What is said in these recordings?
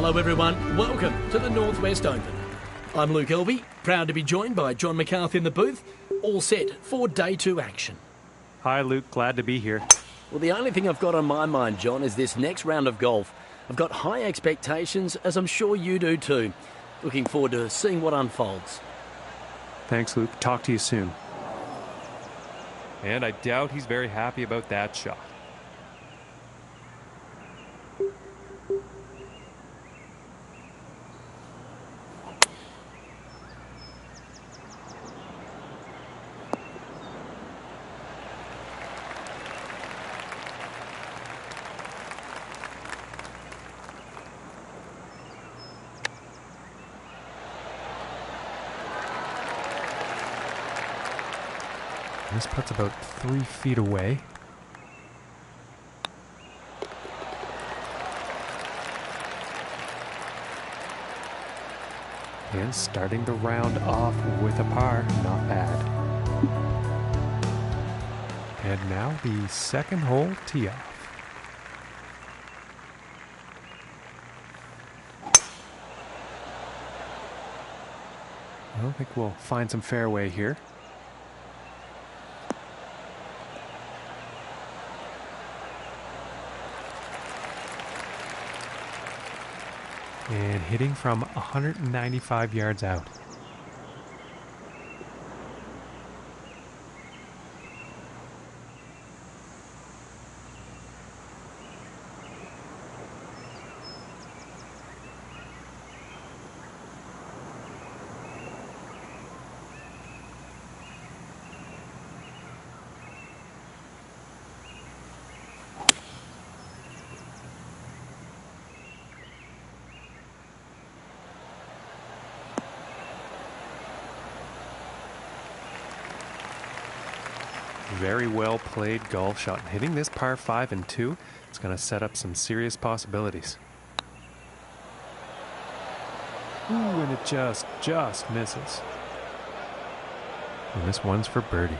Hello everyone, welcome to the Northwest Open. I'm Luke Elby, proud to be joined by John McCarthy in the booth, all set for day 2 action. Hi Luke, glad to be here. Well, the only thing I've got on my mind, John, is this next round of golf. I've got high expectations, as I'm sure you do too. Looking forward to seeing what unfolds. Thanks Luke, talk to you soon. And I doubt he's very happy about that shot. This putt's about 3 feet away. And starting the round off with a par, not bad. And now the second hole tee off. I think we'll find some fairway here. And hitting from 195 yards out. Very well played golf shot. Hitting this par 5 and 2, it's going to set up some serious possibilities. Ooh, and it just misses. And this one's for birdie.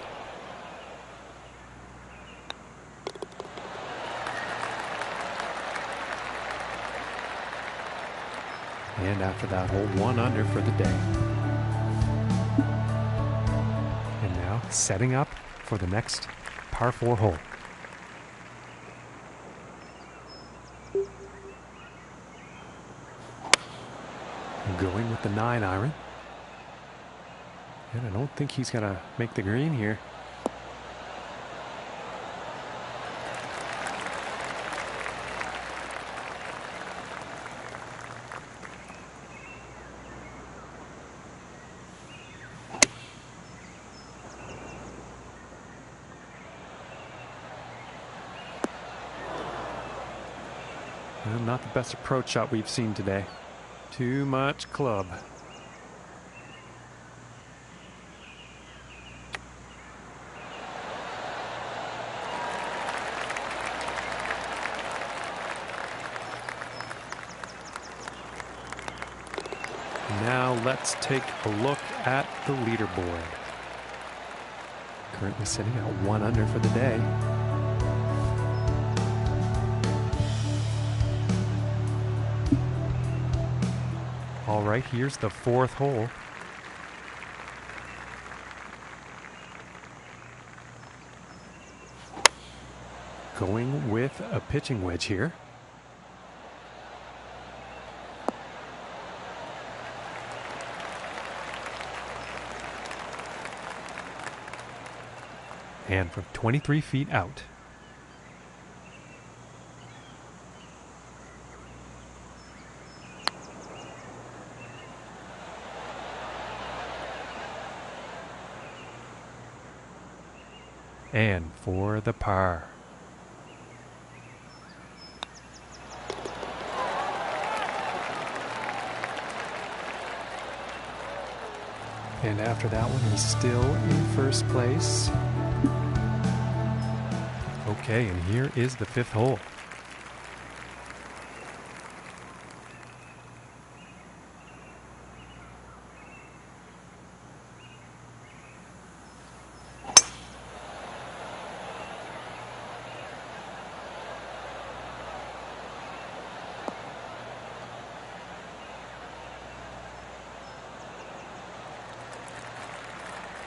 And after that hole, 1 under for the day. And now setting up for the next par 4 hole. Going with the 9-iron. And I don't think he's gonna make the green here. Well, not the best approach shot we've seen today. Too much club. Now let's take a look at the leaderboard. Currently sitting at 1 under for the day. All right, here's the fourth hole. Going with a pitching wedge here. And from 23 feet out. And for the par. And after that one, he's still in first place. Okay, and here is the fifth hole.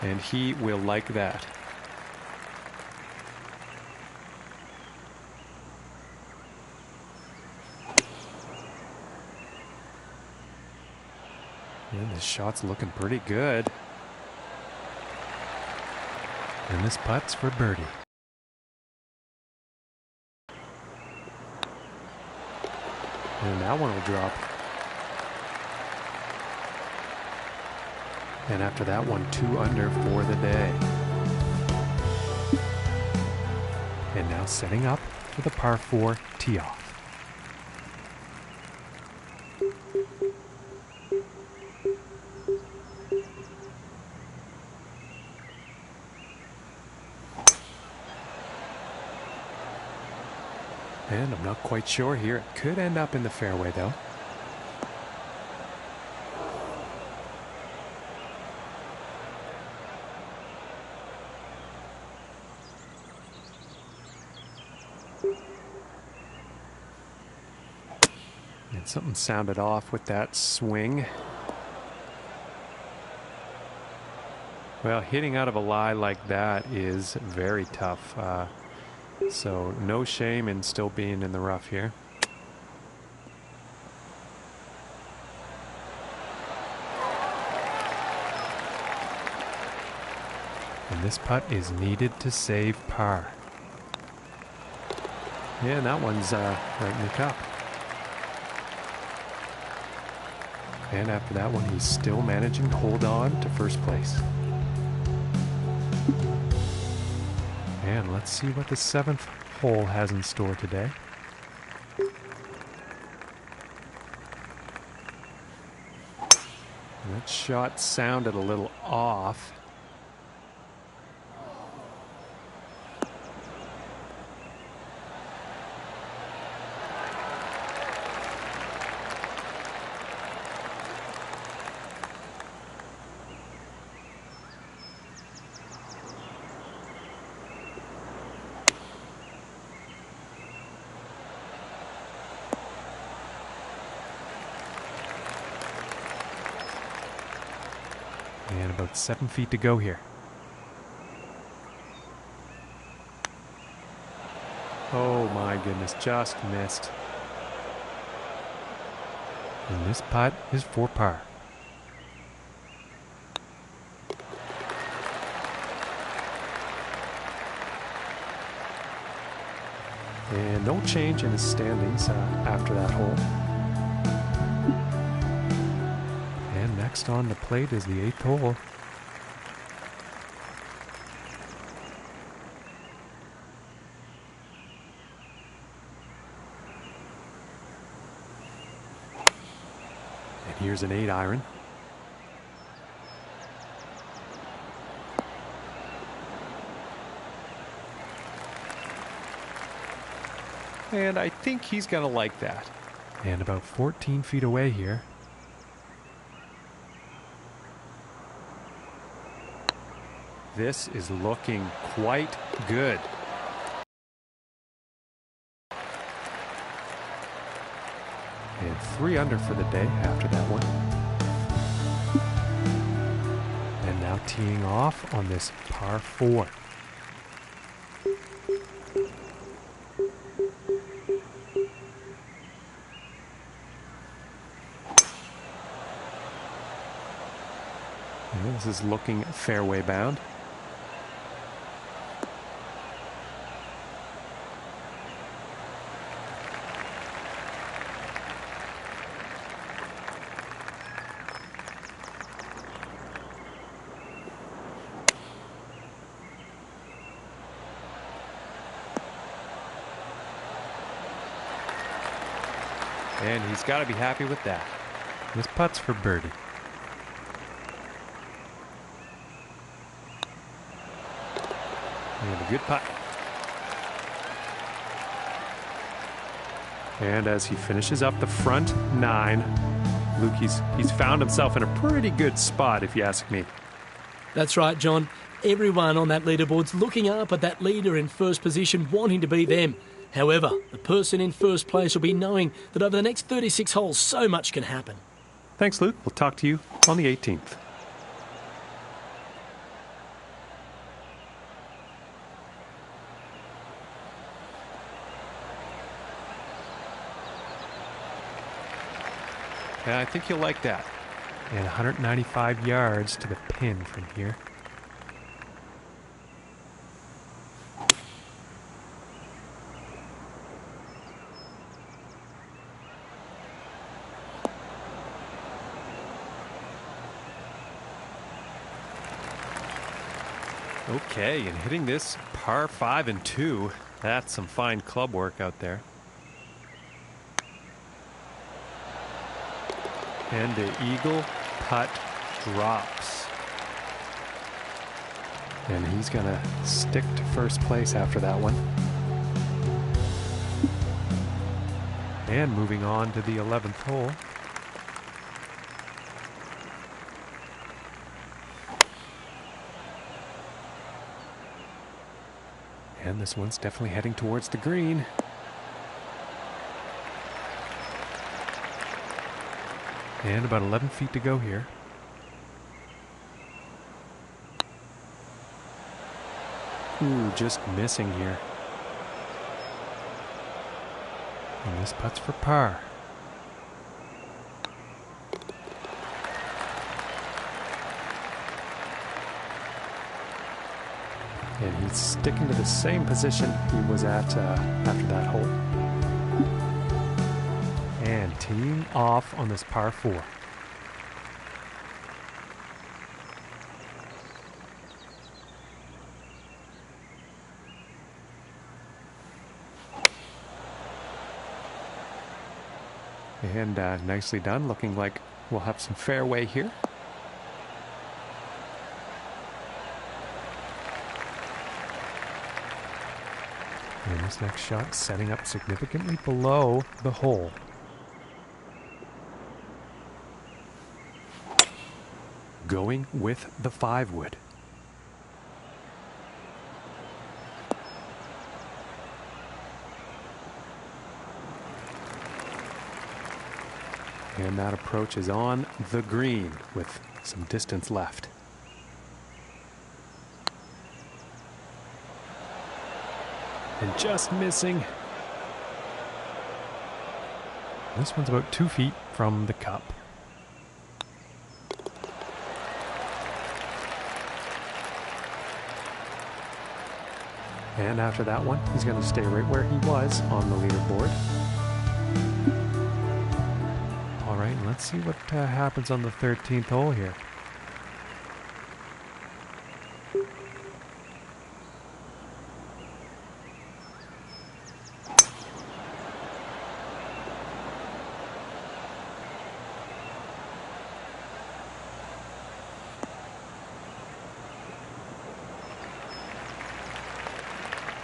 And he will like that. And this shot's looking pretty good. And this putt's for birdie. And that one will drop. And after that one, 2 under for the day. And now setting up for the par 4 tee off. And I'm not quite sure here. It could end up in the fairway though. And something sounded off with that swing. Well, hitting out of a lie like that is very tough. So no shame in still being in the rough here. And this putt is needed to save par. Yeah, and that one's right in the cup. And after that one, he's still managing to hold on to first place. And let's see what the 7th hole has in store today. That shot sounded a little off. And about 7 feet to go here. Oh my goodness, just missed. And this putt is for par. And no change in his standings after that hole. And next on the plate is the 8th hole. And here's an 8 iron. And I think he's going to like that. And about 14 feet away here. This is looking quite good. And 3 under for the day after that one. teeing off on this par 4. And this is looking fairway bound. And he's got to be happy with that. This putt's for birdie. And a good putt. And as he finishes up the front 9, Luke, he's found himself in a pretty good spot, if you ask me. That's right, John. Everyone on that leaderboard's looking up at that leader in first position, wanting to be them. However, the person in first place will be knowing that over the next 36 holes, so much can happen. Thanks, Luke. We'll talk to you on the 18th. Yeah, I think you'll like that. And 195 yards to the pin from here. Okay, and hitting this par 5 and 2, that's some fine club work out there. And the eagle putt drops. And he's going to stick to first place after that one. And moving on to the 11th hole. And this one's definitely heading towards the green. And about 11 feet to go here. Ooh, just missing here. And this putt's for par. And he's sticking to the same position he was at after that hole. And teeing off on this par 4. And nicely done. Looking like we'll have some fairway here. And this next shot setting up significantly below the hole. Going with the 5-wood. And that approach is on the green with some distance left. And just missing. This one's about 2 feet from the cup. And after that one, he's going to stay right where he was on the leaderboard. All right, let's see what happens on the 13th hole here.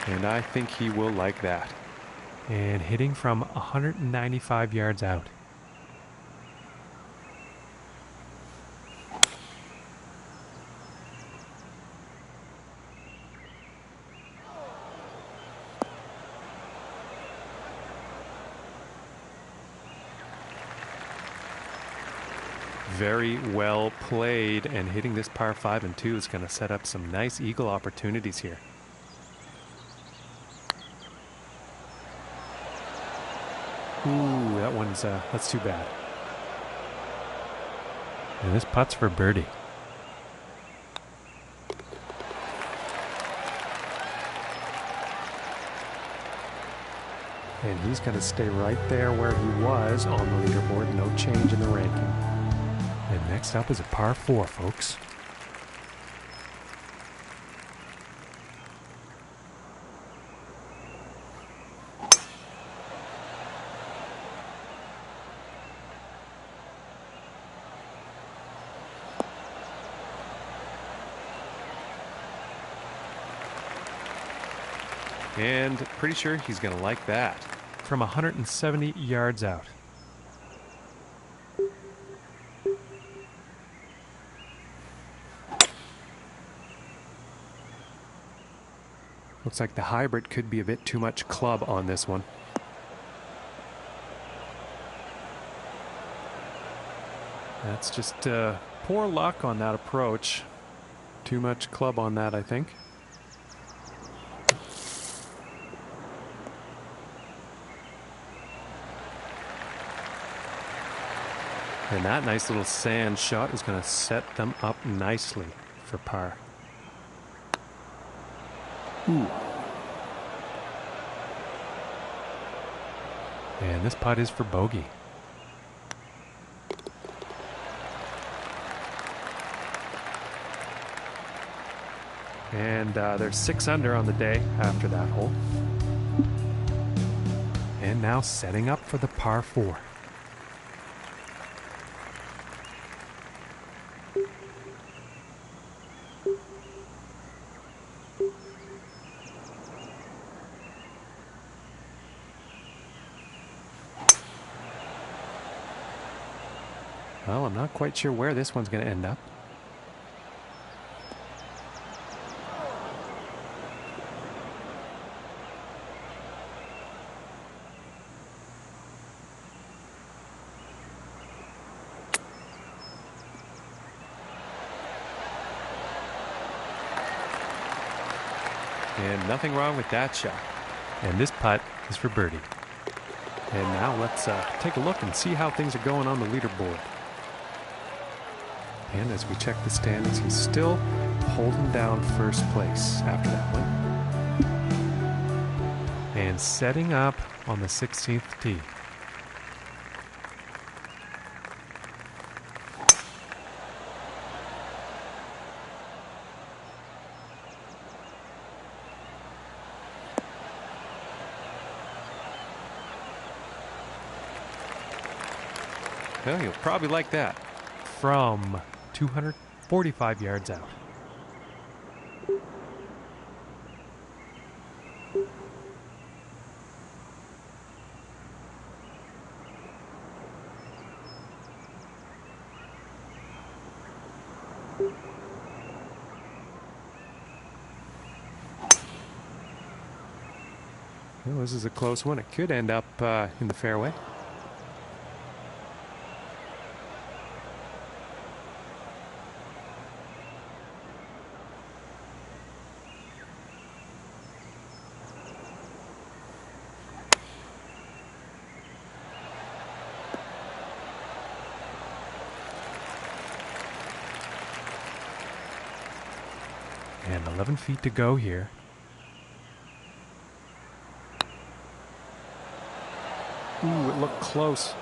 And I think he will like that. And hitting from 195 yards out. very well played, and hitting this par 5 and 2 is going to set up some nice eagle opportunities here. Ooh, that one's that's too bad. And this putt's for birdie. And he's going to stay right there where he was on the leaderboard. No change in the ranking. And next up is a par 4, folks. And pretty sure he's going to like that. From 170 yards out. Looks like the hybrid could be a bit too much club on this one. That's just poor luck on that approach. Too much club on that, I think. And that nice little sand shot is going to set them up nicely for par. Ooh. And this putt is for bogey. And they're 6 under on the day after that hole. And now setting up for the par 4. Well, I'm not quite sure where this one's going to end up. And nothing wrong with that shot. And this putt is for birdie. And now let's take a look and see how things are going on the leaderboard. And as we check the standings, he's still holding down first place after that one. And setting up on the 16th tee. Well, you'll probably like that. From 245 yards out. Well, this is a close one. It could end up in the fairway. And 11 feet to go here. Ooh, it looked close.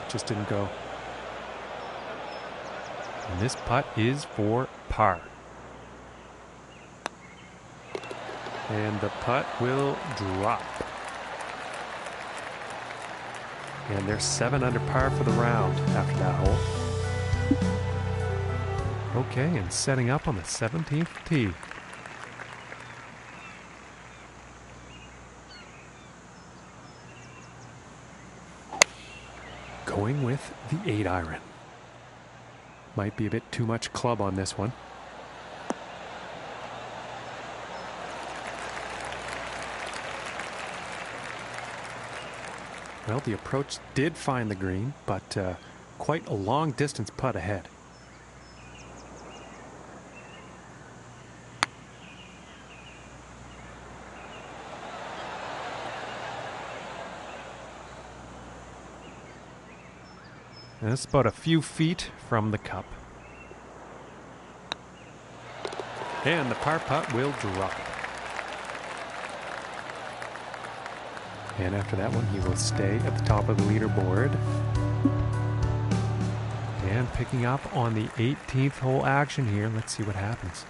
It just didn't go. And this putt is for par. And the putt will drop. And they're 7 under par for the round after that hole. Okay, and setting up on the 17th tee. Going with the 8-iron. Might be a bit too much club on this one. Well, the approach did find the green, but quite a long distance putt ahead. And it's about a few feet from the cup. And the par putt will drop. And after that one, he will stay at the top of the leaderboard. And picking up on the 18th hole action here. Let's see what happens.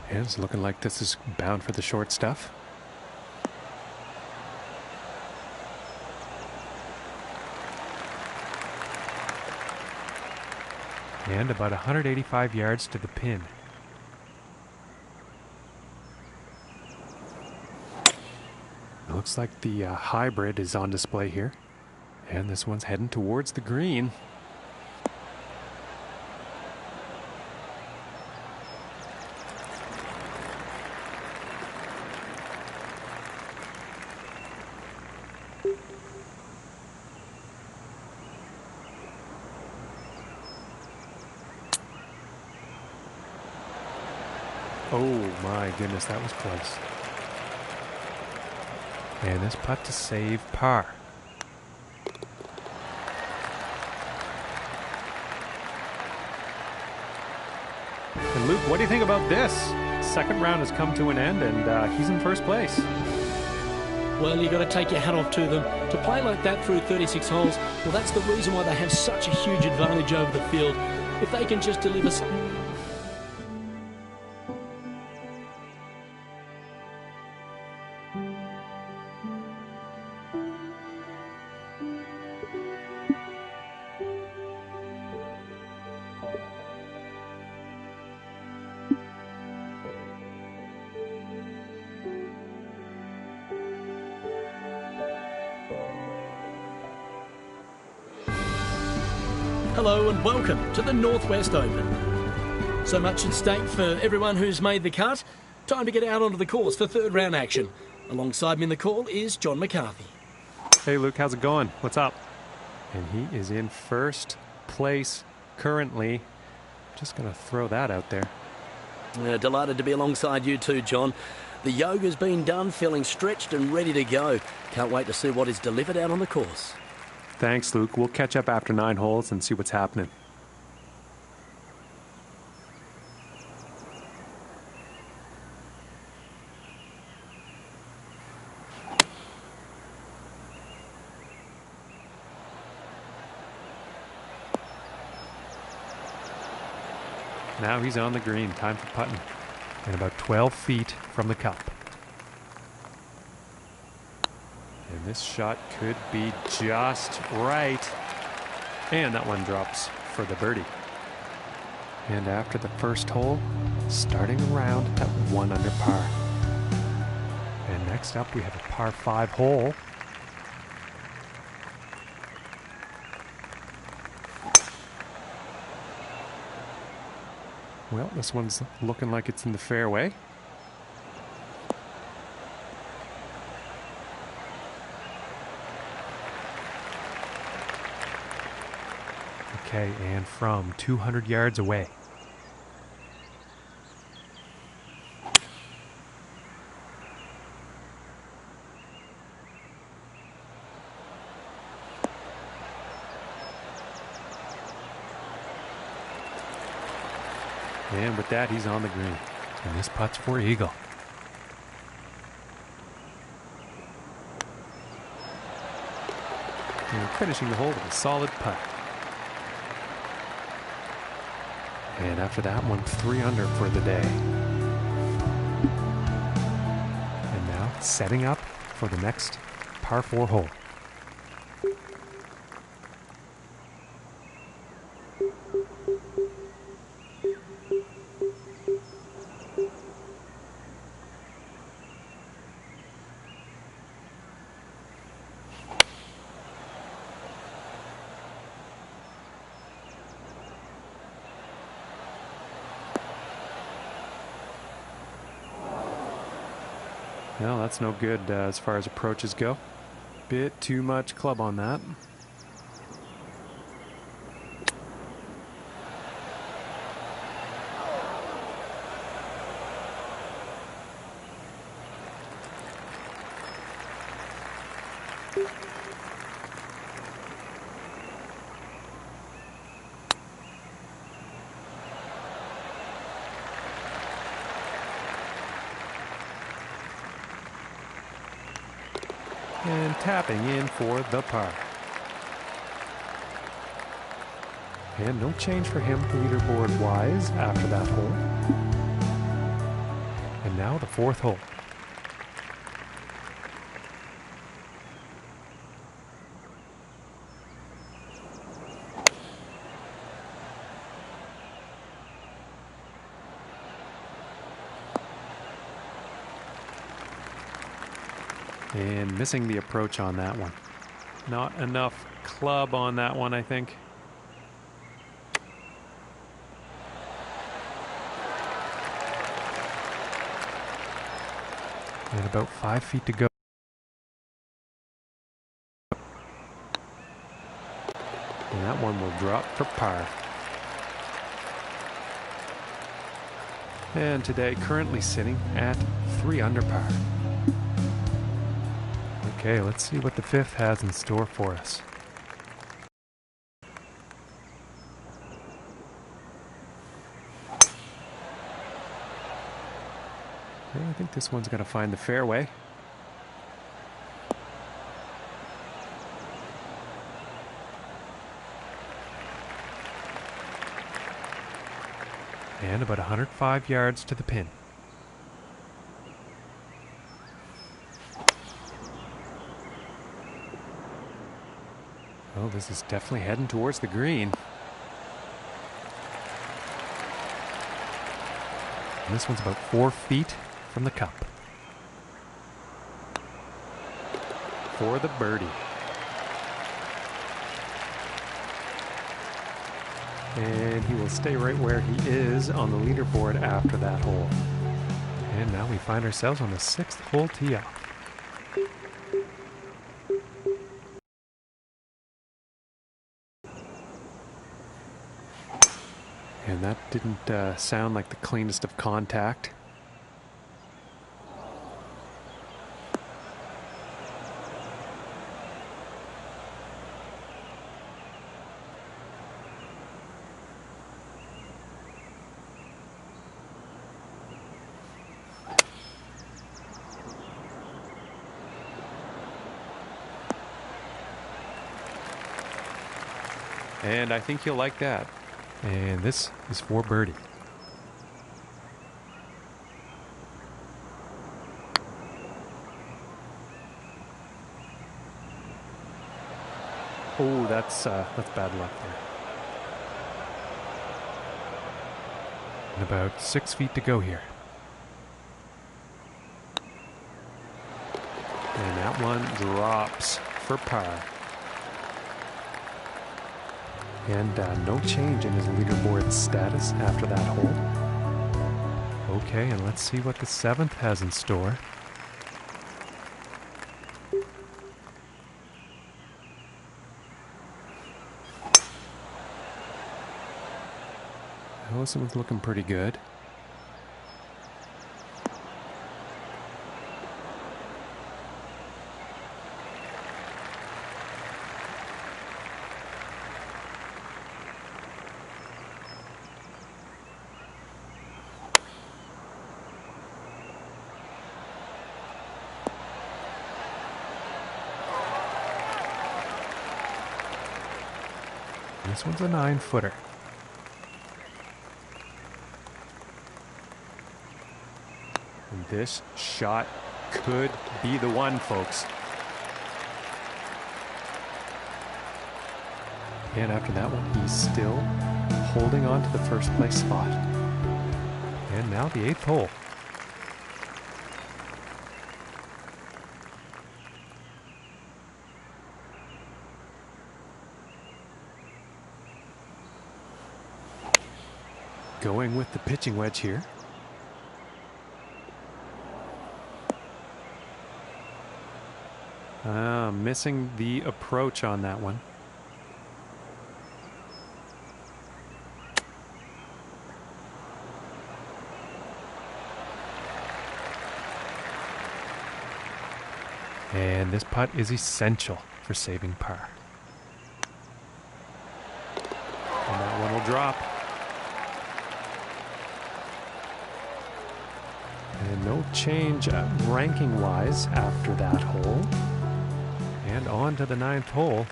And it's looking like this is bound for the short stuff. And about 185 yards to the pin. It looks like the hybrid is on display here. And this one's heading towards the green. Oh my goodness, that was close. And this putt to save par. And Luke, what do you think about this? Second round has come to an end and he's in first place. Well, you've got to take your hat off to them. To play like that through 36 holes, well, that's the reason why they have such a huge advantage over the field. If they can just deliver... Hello and welcome to the Northwest Open. So much at stake for everyone who's made the cut. Time to get out onto the course for third round action. Alongside me in the call is John McCarthy. Hey Luke, how's it going? What's up? And he is in first place currently. Just going to throw that out there. Delighted to be alongside you too, John. The yoga's been done, feeling stretched and ready to go. Can't wait to see what is delivered out on the course. Thanks, Luke. We'll catch up after 9 holes and see what's happening. Now he's on the green. Time for putting. And about 12 feet from the cup. And this shot could be just right. And that one drops for the birdie. And after the first hole, starting around at 1 under par. And next up we have a par 5 hole. Well, this one's looking like it's in the fairway. Okay, and from 200 yards away. And with that, he's on the green. And this putt's for eagle. And finishing the hole with a solid putt. And after that one, 3 under for the day. And now setting up for the next par 4 hole. Well, that's no good as far as approaches go. Bit too much club on that. And tapping in for the par. And no change for him leaderboard-wise after that hole. And now the fourth hole. And missing the approach on that one. Not enough club on that one, I think. And about 5 feet to go. And that one will drop for par. And today, currently sitting at 3 under par. Okay, let's see what the fifth has in store for us. Okay, I think this one's going to find the fairway. And about 105 yards to the pin. Oh, this is definitely heading towards the green. And this one's about 4 feet from the cup. For the birdie. And he will stay right where he is on the leaderboard after that hole. And now we find ourselves on the 6th hole tee off. And that didn't sound like the cleanest of contact. And I think you'll like that. And this is for birdie. Oh, that's bad luck there. And about 6 feet to go here. And that one drops for par. And no change in his leaderboard status after that hole. Okay, and let's see what the 7th has in store. Well, this one's looking pretty good. This one's a 9-footer. And this shot could be the one, folks. And after that one, he's still holding on to the first place spot. And now the 8th hole. Going with the pitching wedge here. Missing the approach on that one. And this putt is essential for saving par. And that one will drop. And no change ranking-wise after that hole. And on to the 9th hole.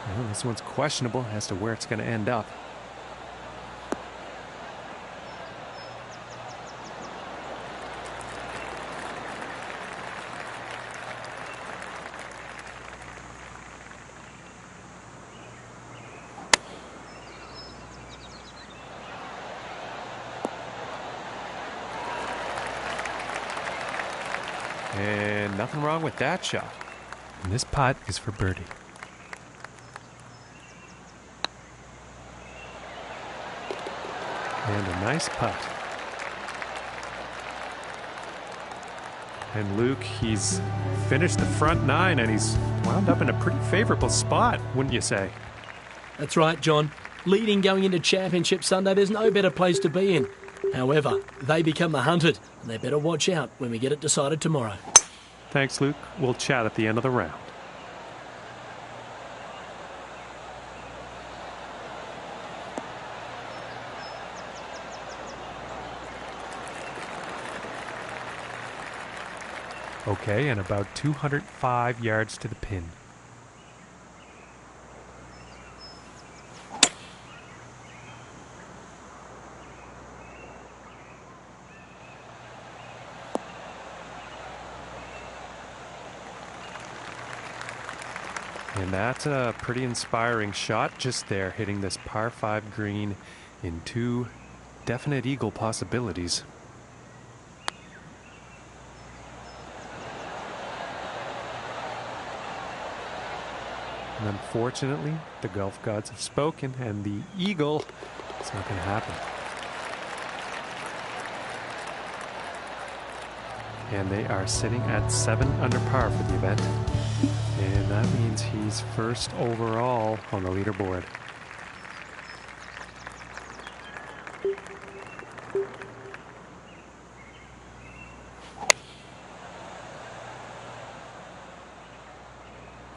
Well, this one's questionable as to where it's going to end up. And nothing wrong with that shot. And this putt is for birdie. And a nice putt. And Luke, he's finished the front 9 and he's wound up in a pretty favorable spot, wouldn't you say? That's right, John. Leading going into Championship Sunday, there's no better place to be in. However, they become the hunted, and they better watch out when we get it decided tomorrow. Thanks, Luke. We'll chat at the end of the round. Okay, and about 205 yards to the pin. And that's a pretty inspiring shot just there, hitting this par 5 green in 2 definite eagle possibilities. And unfortunately, the golf gods have spoken, and the eagle is not going to happen. And they are sitting at 7 under par for the event. And that means he's first overall on the leaderboard.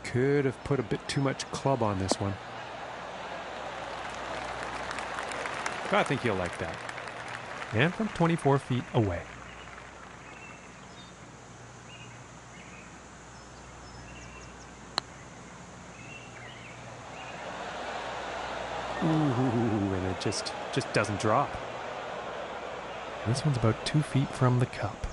Could have put a bit too much club on this one. But I think you'll like that. And from 24 feet away. Ooh, and it just doesn't drop. This one's about 2 feet from the cup.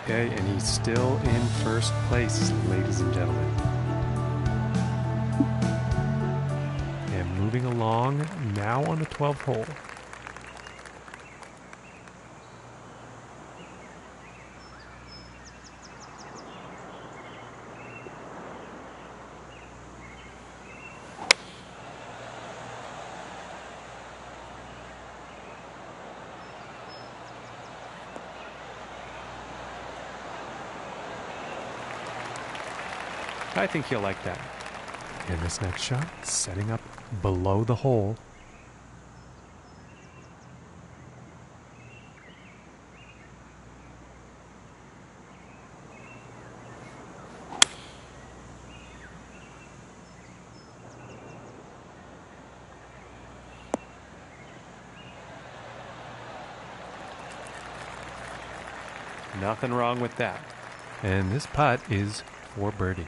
Okay, and he's still in first place, ladies and gentlemen. And moving along, now on the 12th hole. I think you'll like that. And this next shot, setting up below the hole. Nothing wrong with that. And this putt is for birdie.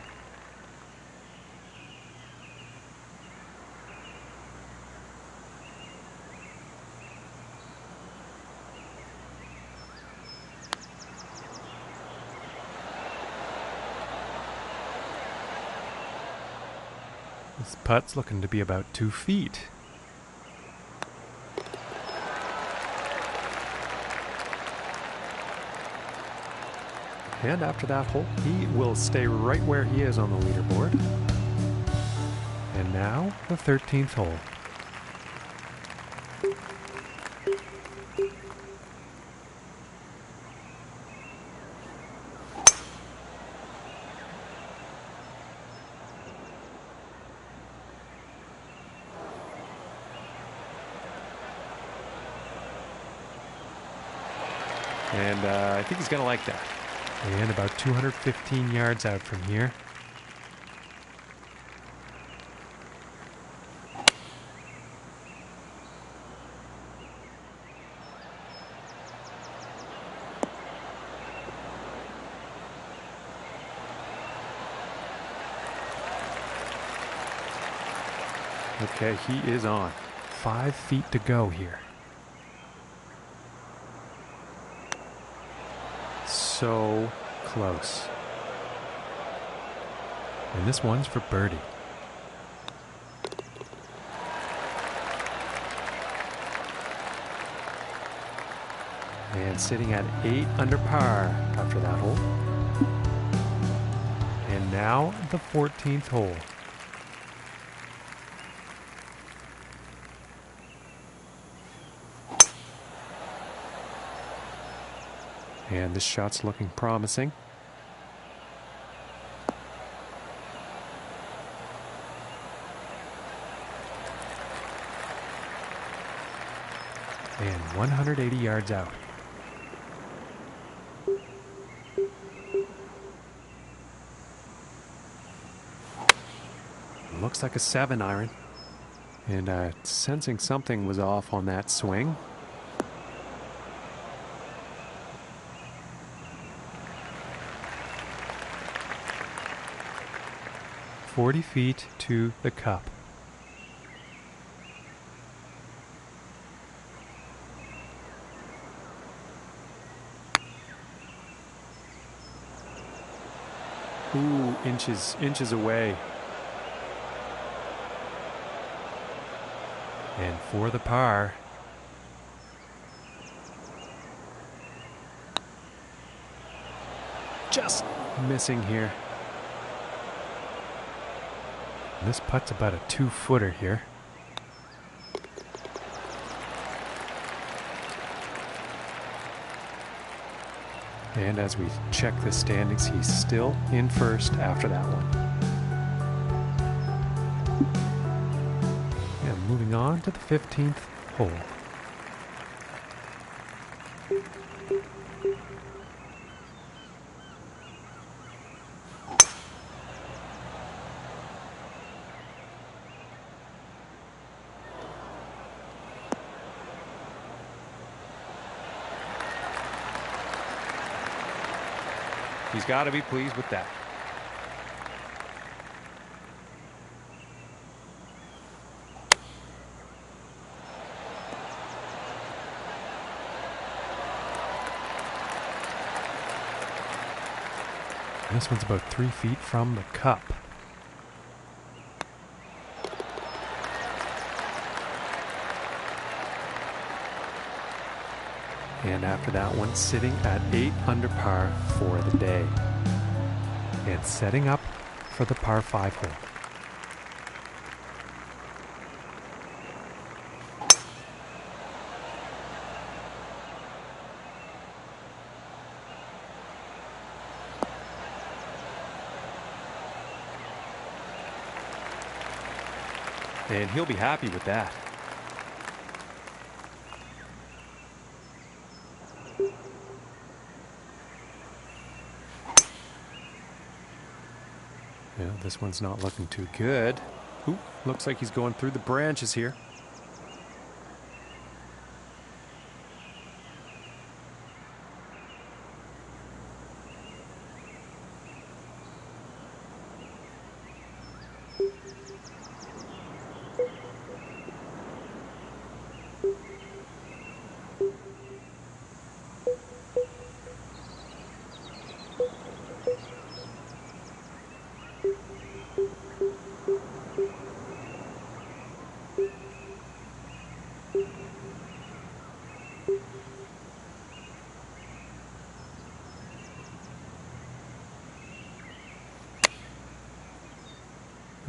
This putt's looking to be about 2 feet. And after that hole, he will stay right where he is on the leaderboard. And now the 13th hole. And I think he's going to like that. And about 215 yards out from here. Okay, he is on. 5 feet to go here. So close. And this one's for birdie. And sitting at 8 under par after that hole. And now the 14th hole. And this shot's looking promising. And 180 yards out. Looks like a 7-iron. And sensing something was off on that swing. "40 feet to the cup." Ooh, inches away. And for the par. Just missing here. This putt's about a 2-footer here. And as we check the standings, he's still in first after that one. And moving on to the 15th hole. He's got to be pleased with that. This one's about 3 feet from the cup. And after that one, sitting at 8 under par for the day. And setting up for the par 5 hole. And he'll be happy with that. Yeah, this one's not looking too good. Ooh, looks like he's going through the branches here.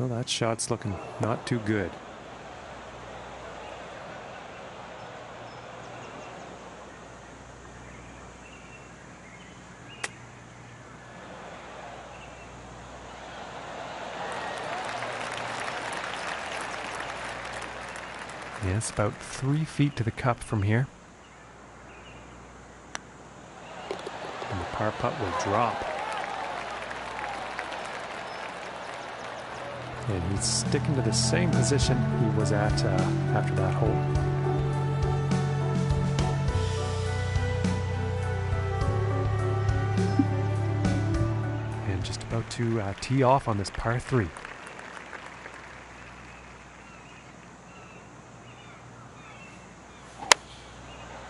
Well, that shot's looking not too good. Yeah, it's about 3 feet to the cup from here. And the par putt will drop. And he's sticking to the same position he was at after that hole. And just about to tee off on this par 3.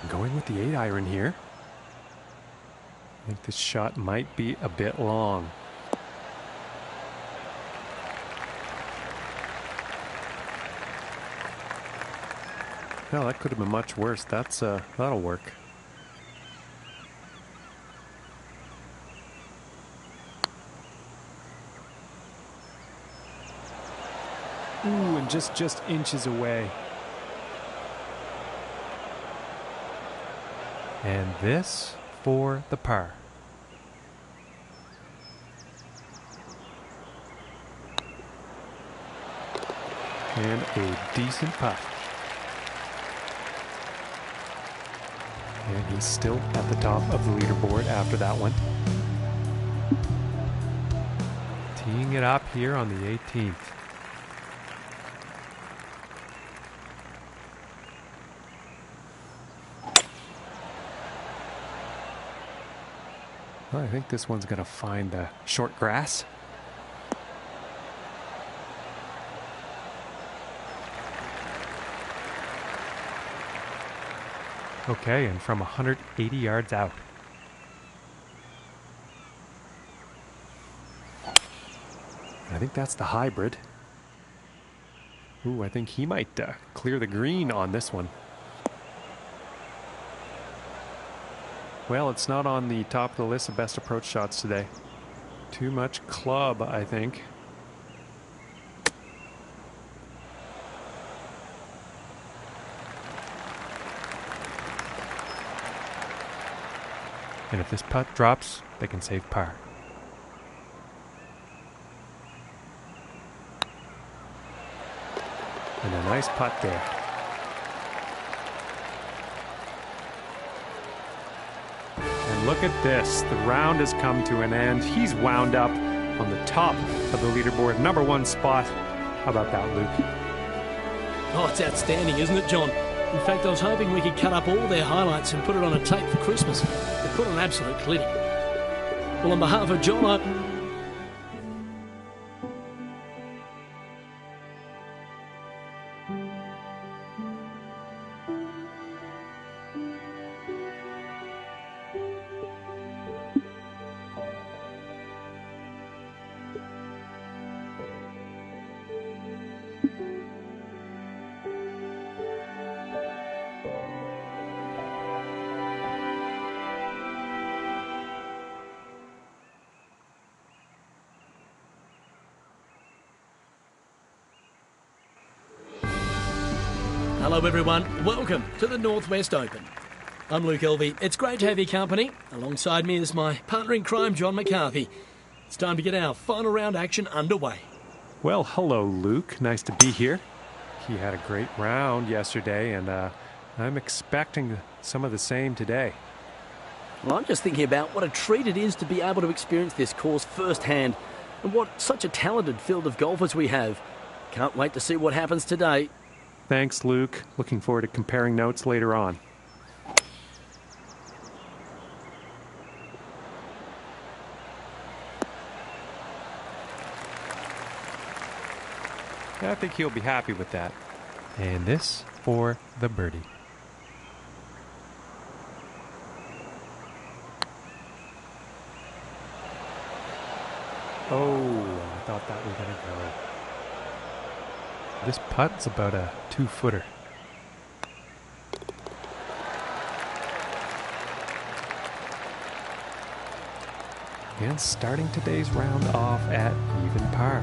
Going with the 8-iron here. I think this shot might be a bit long. Well, that could have been much worse. That'll work. Ooh, and just inches away. And this for the par. And a decent putt. And he's still at the top of the leaderboard after that one. Teeing it up here on the 18th. Well, I think this one's going to find the short grass. Okay, and from 180 yards out. I think that's the hybrid. Ooh, I think he might clear the green on this one. Well, it's not on the top of the list of best approach shots today. Too much club, I think. And if this putt drops, they can save par. And a nice putt there. And look at this. The round has come to an end. He's wound up on the top of the leaderboard. Number 1 spot. How about that, Luke? Oh, it's outstanding, isn't it, John? In fact, I was hoping we could cut up all their highlights and put it on a tape for Christmas. They put an absolute clinic. Well, on behalf of John, Hello everyone, welcome to the Northwest Open. I'm Luke Elvey. It's great to have your company. Alongside me is my partner in crime, John McCarthy. It's time to get our final round action underway. Well, hello, Luke. Nice to be here. He had a great round yesterday, and I'm expecting some of the same today. Well, I'm just thinking about what a treat it is to be able to experience this course firsthand, and what such a talented field of golfers we have. Can't wait to see what happens today. Thanks, Luke. Looking forward to comparing notes later on. I think he'll be happy with that. And this for the birdie. Oh, I thought that was going to go. This putt's about a 2-footer. And starting today's round off at even par.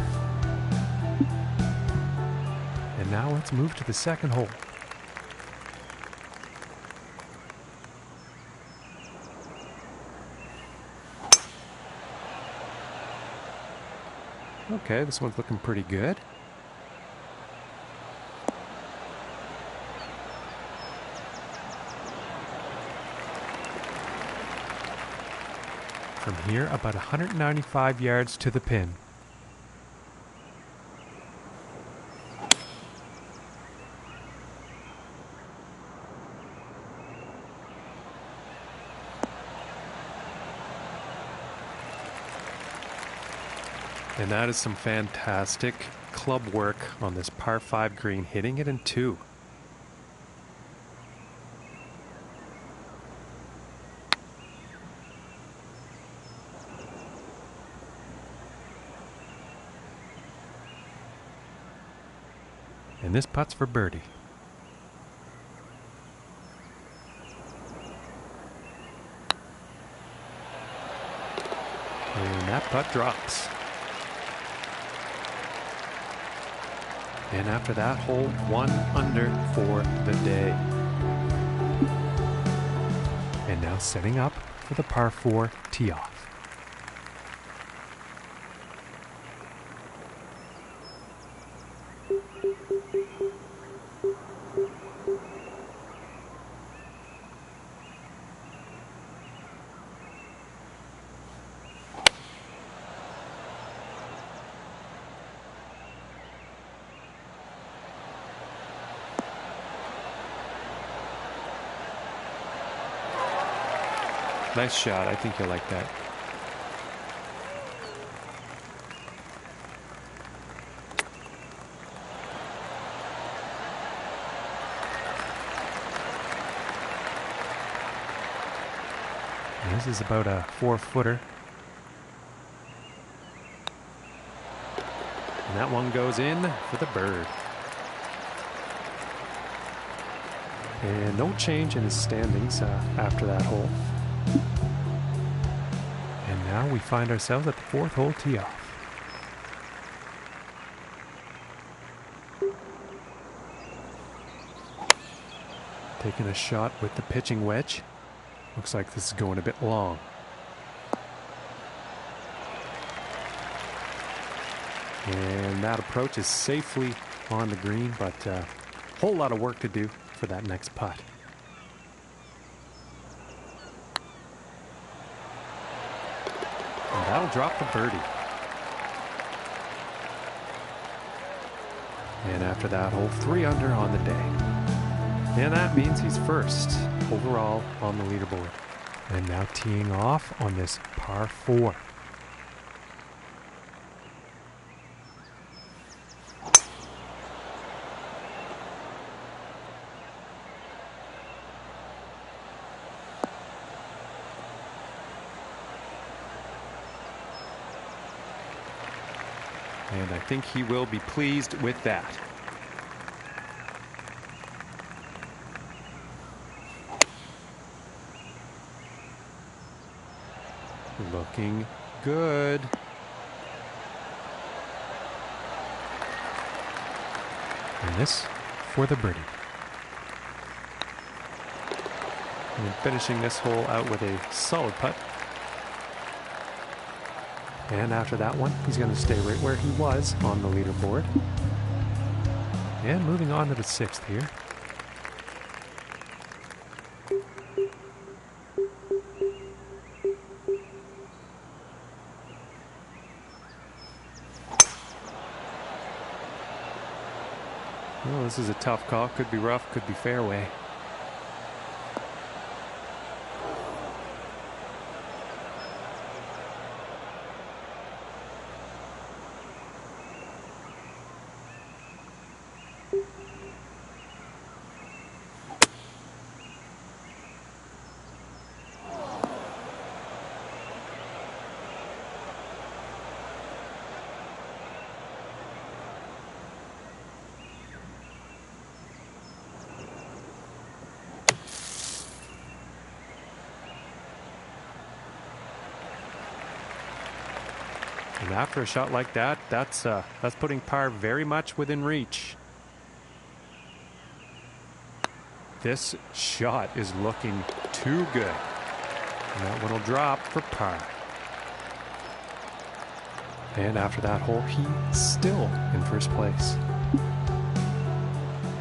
And now let's move to the second hole. Okay, this one's looking pretty good. From here, about 195 yards to the pin. And that is some fantastic club work on this par 5 green, hitting it in 2. And this putt's for birdie. And that putt drops. And after that hole, 1 under for the day. And now setting up for the par 4 tee off. Nice shot. I think you'll like that. And this is about a 4-footer. And that one goes in for the bird. And no change in his standings after that hole. And now we find ourselves at the 4th hole tee off. Taking a shot with the pitching wedge. Looks like this is going a bit long. And that approach is safely on the green, but a whole lot of work to do for that next putt. And that'll drop the birdie. And after that hole, 3 under on the day. And that means he's first overall on the leaderboard. And now teeing off on this par 4. And I think he will be pleased with that. Looking good. And this for the birdie. And finishing this hole out with a solid putt. And after that one, he's going to stay right where he was on the leaderboard. And moving on to the 6th here. Well, this is a tough call. Could be rough, could be fairway. And after a shot like that, that's putting par very much within reach. This shot is looking too good. And that one will drop for par. And after that hole, he's still in first place.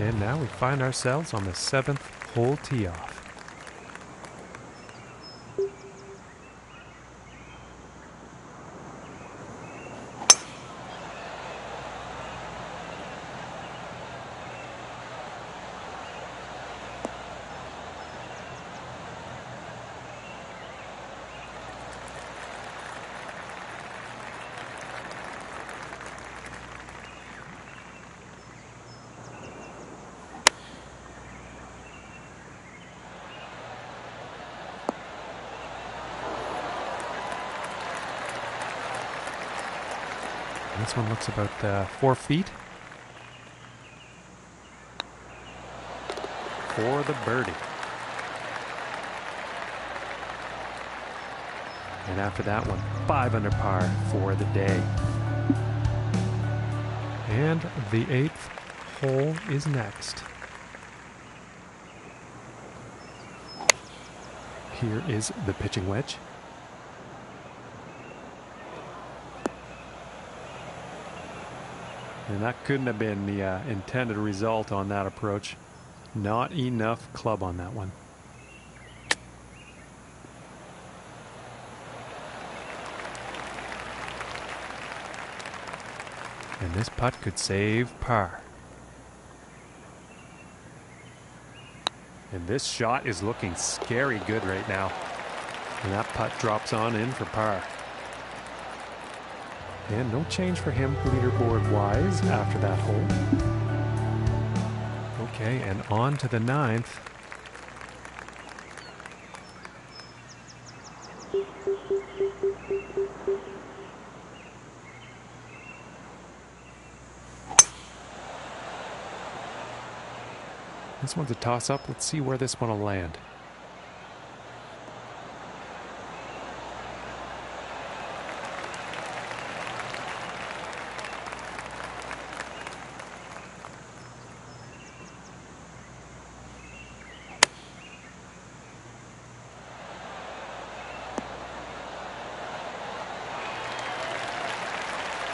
And now we find ourselves on the 7th hole tee off. This one looks about 4 feet. For the birdie. And after that one, 5 under par for the day. And the 8th hole is next. Here is the pitching wedge. And that couldn't have been the intended result on that approach. Not enough club on that one. And this putt could save par. And this shot is looking scary good right now. And that putt drops on in for par. And no change for him leaderboard-wise after that hole. Okay, and on to the 9th. This one's a toss-up. Let's see where this one will land.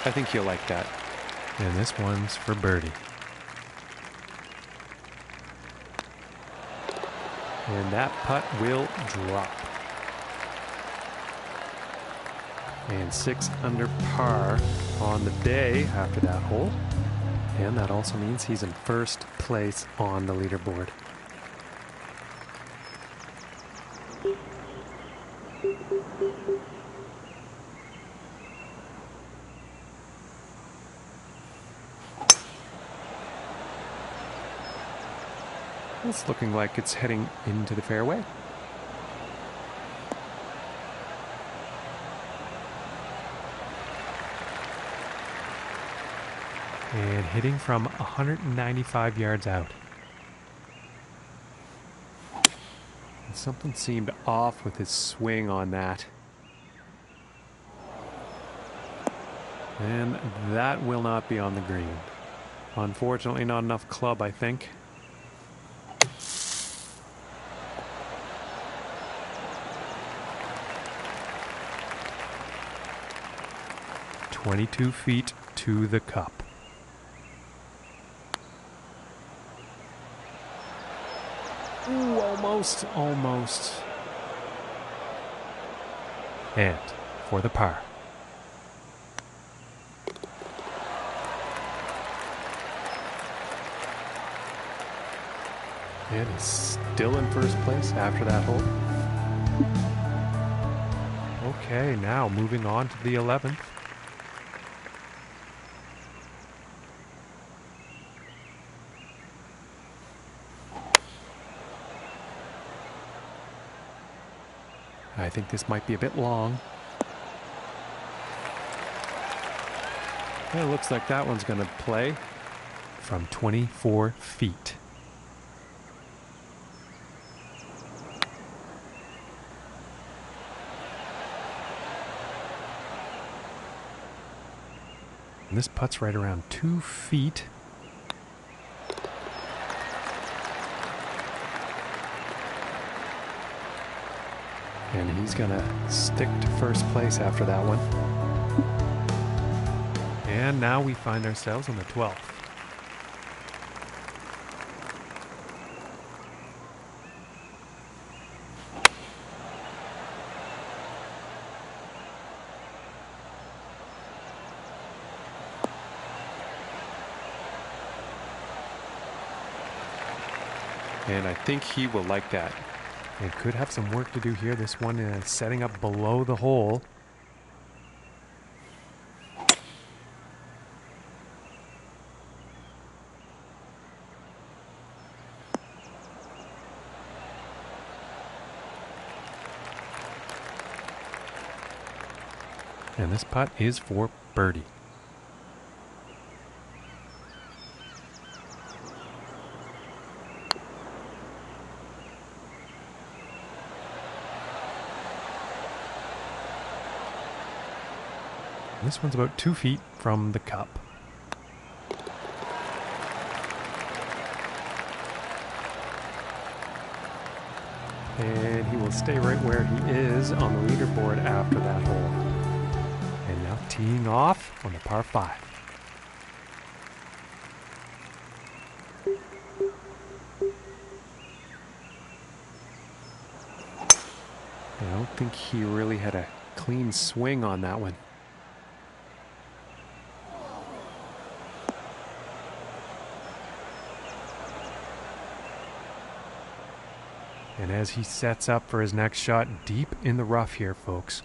I think you'll like that. And this one's for birdie. And that putt will drop. And 6 under par on the day after that hole. And that also means he's in first place on the leaderboard. It's looking like it's heading into the fairway. And hitting from 195 yards out. And something seemed off with his swing on that. And that will not be on the green. Unfortunately, not enough club, I think. 22 feet to the cup. Ooh, almost. And for the par. And he's still in first place after that hole. Okay, now moving on to the 11th. I think this might be a bit long. It looks like that one's going to play from 24 feet. And this putt's right around 2 feet. And he's going to stick to first place after that one. And now we find ourselves on the 12th. And I think he will like that. It could have some work to do here. This one is setting up below the hole. And this putt is for birdie. This one's about 2 feet from the cup. And he will stay right where he is on the leaderboard after that hole. And now teeing off on the par 5. I don't think he really had a clean swing on that one. And as he sets up for his next shot, deep in the rough here, folks.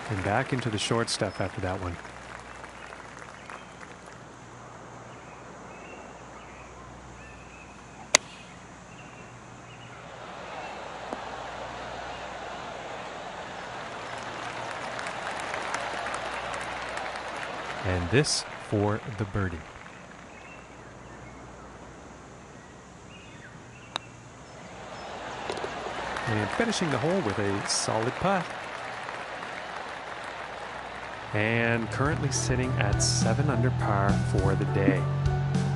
And back into the short stuff after that one. And this for the birdie. And finishing the hole with a solid putt. And currently sitting at 7 under par for the day.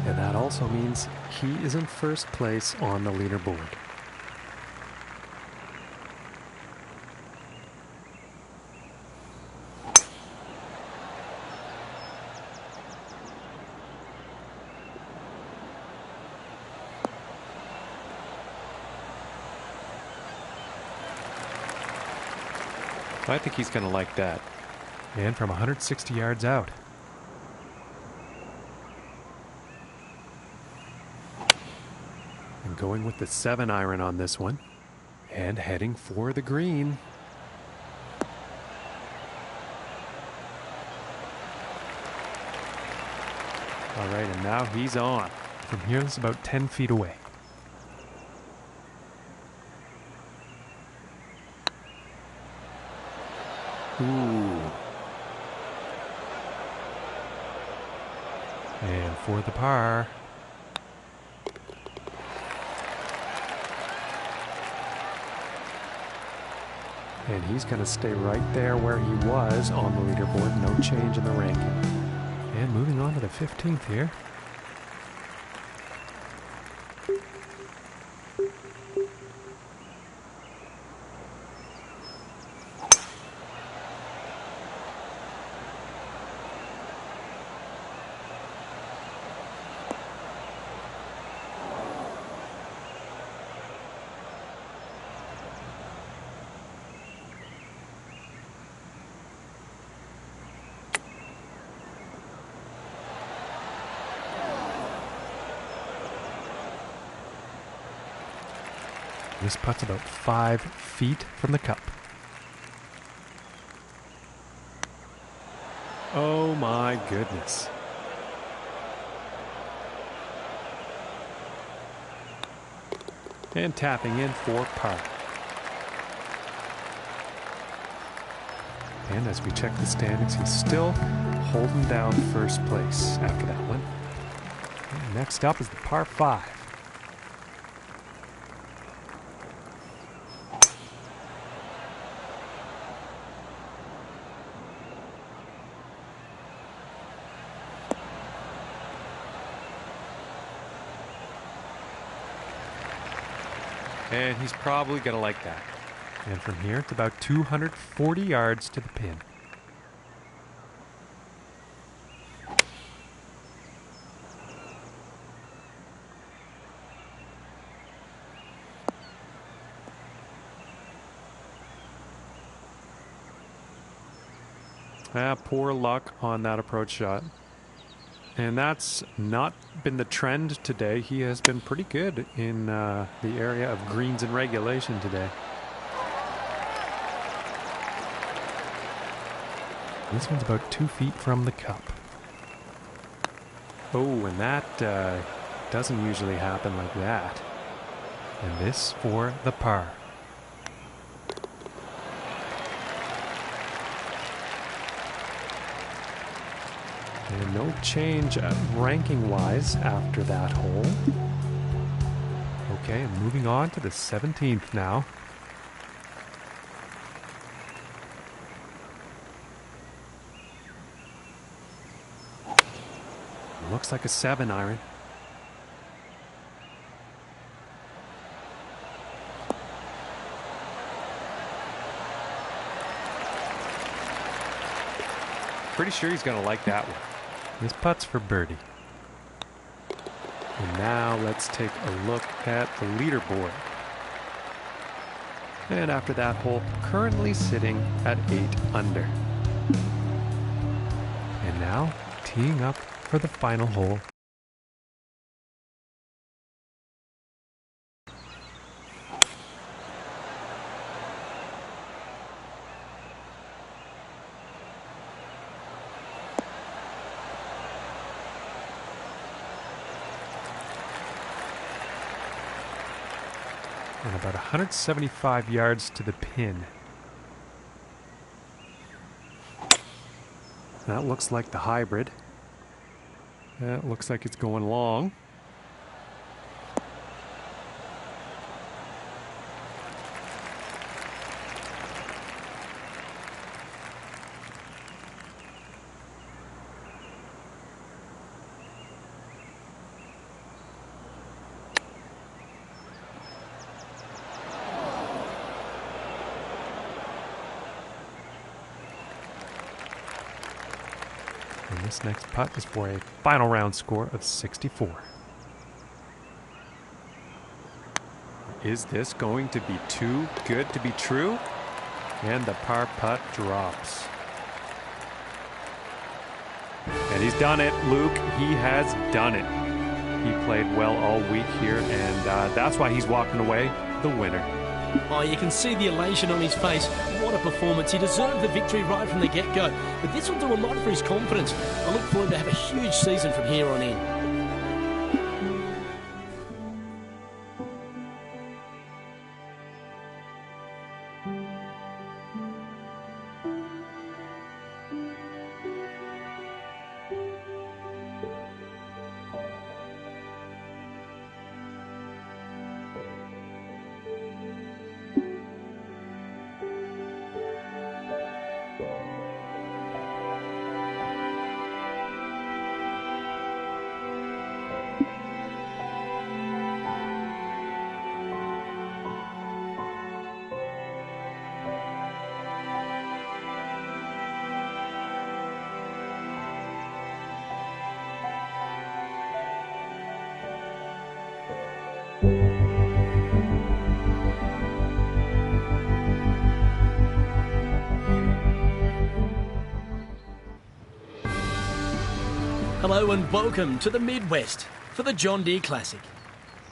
And that also means he is in first place on the leaderboard. I think he's going to like that. And from 160 yards out. And going with the 7-iron on this one. And heading for the green. All right, and now he's on. From here, it's about 10 feet away. Ooh. And for the par. And he's going to stay right there where he was on the leaderboard. No change in the ranking. And moving on to the 15th here. This putt's about 5 feet from the cup. Oh my goodness. And tapping in for par. And as we check the standings, he's still holding down first place after that one. And next up is the par 5. And he's probably going to like that. And from here, it's about 240 yards to the pin. Poor luck on that approach shot. And that's not been the trend today. He has been pretty good in the area of greens and regulation today. This one's about 2 feet from the cup. Oh, and that doesn't usually happen like that. And this for the par. And no change ranking-wise after that hole. Okay, and moving on to the 17th now. Looks like a 7-iron. Pretty sure he's going to like that one. This putt's for birdie. And now let's take a look at the leaderboard. And after that hole, currently sitting at 8 under. And now teeing up for the final hole. And about 175 yards to the pin. That looks like the hybrid. That looks like it's going long. And this next putt is for a final round score of 64. Is this going to be too good to be true? And the par putt drops. And he's done it, Luke. He has done it. He played well all week here, and that's why he's walking away the winner. Oh, you can see the elation on his face. What a performance. He deserved the victory right from the get-go. But this will do a lot for his confidence. I look for him to have a huge season from here on in. Hello and welcome to the Midwest for the John Deere Classic.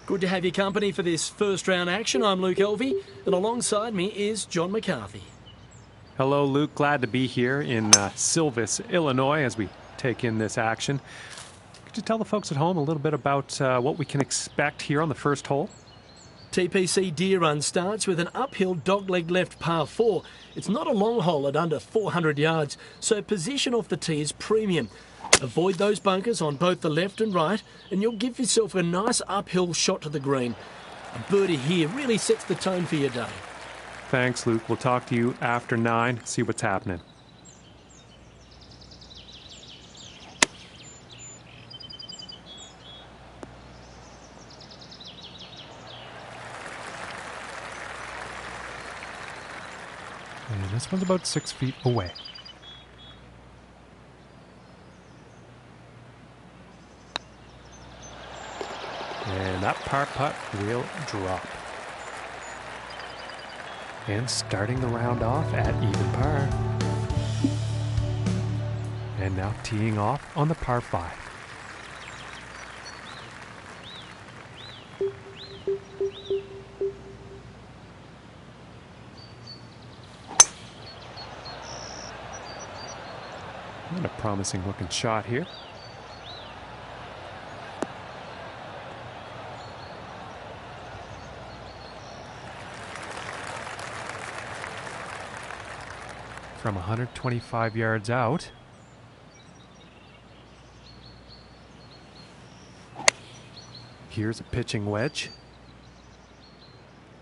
Good to have your company for this first round action. I'm Luke Elvey, and alongside me is John McCarthy. Hello, Luke. Glad to be here in Silvis, Illinois, as we take in this action. Could you tell the folks at home a little bit about what we can expect here on the first hole? TPC Deer Run starts with an uphill dogleg left par 4. It's not a long hole at under 400 yards, so position off the tee is premium. Avoid those bunkers on both the left and right, and you'll give yourself a nice uphill shot to the green. A birdie here really sets the tone for your day. Thanks, Luke. We'll talk to you after 9, see what's happening. And this one's about 6 feet away. And that par putt will drop. And starting the round off at even par. And now teeing off on the par 5. And a promising looking shot here. From 125 yards out. Here's a pitching wedge.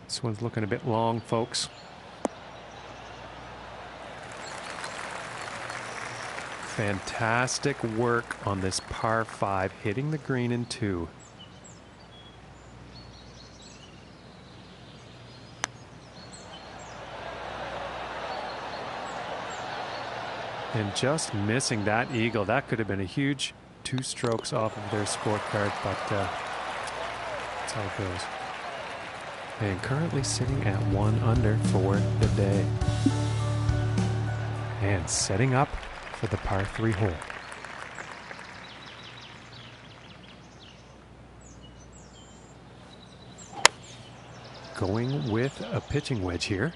This one's looking a bit long, folks. Fantastic work on this par 5, hitting the green in 2. And just missing that eagle. That could have been a huge 2 strokes off of their scorecard, but that's how it goes. And currently sitting at 1 under for the day. And setting up for the par 3 hole. Going with a pitching wedge here.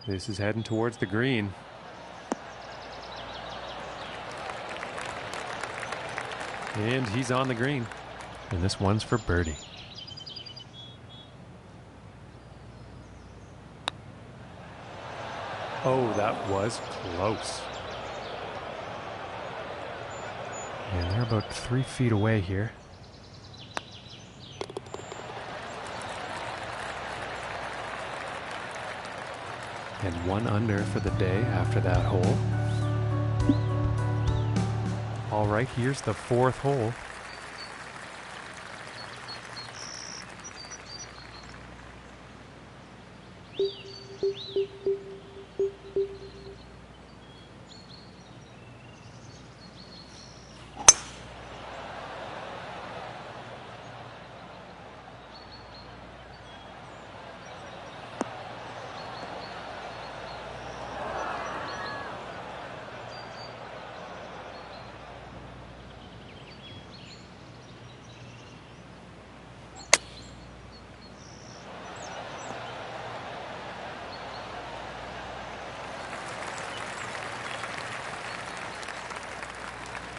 This is heading towards the green. And he's on the green. And this one's for birdie. Oh, that was close. And they're about 3 feet away here. And 1 under for the day after that hole. All right, here's the 4th hole.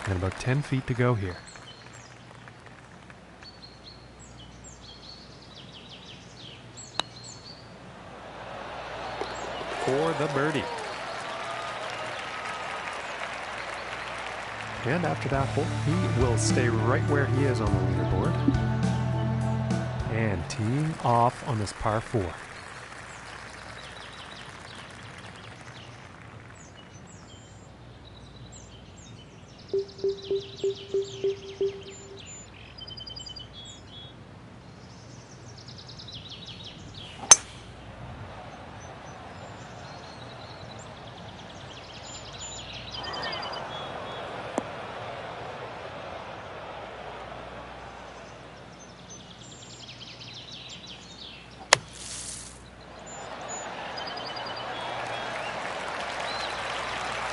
And about 10 feet to go here. For the birdie. And after that hole, he will stay right where he is on the leaderboard. And teeing off on this par 4.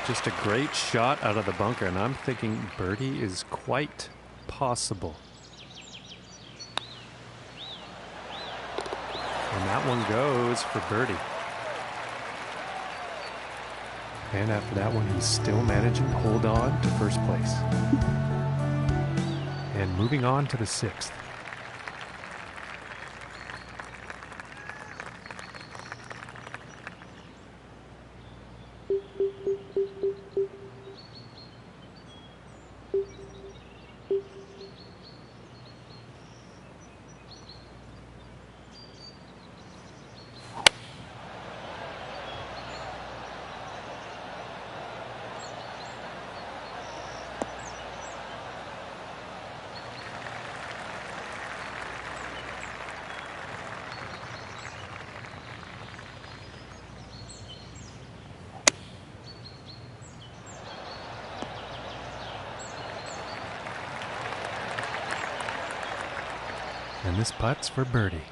Just a great shot out of the bunker, and I'm thinking birdie is quite possible. And that one goes for birdie. And after that one, he's still managing to hold on to first place. And moving on to the 6th. And this putt's for birdie.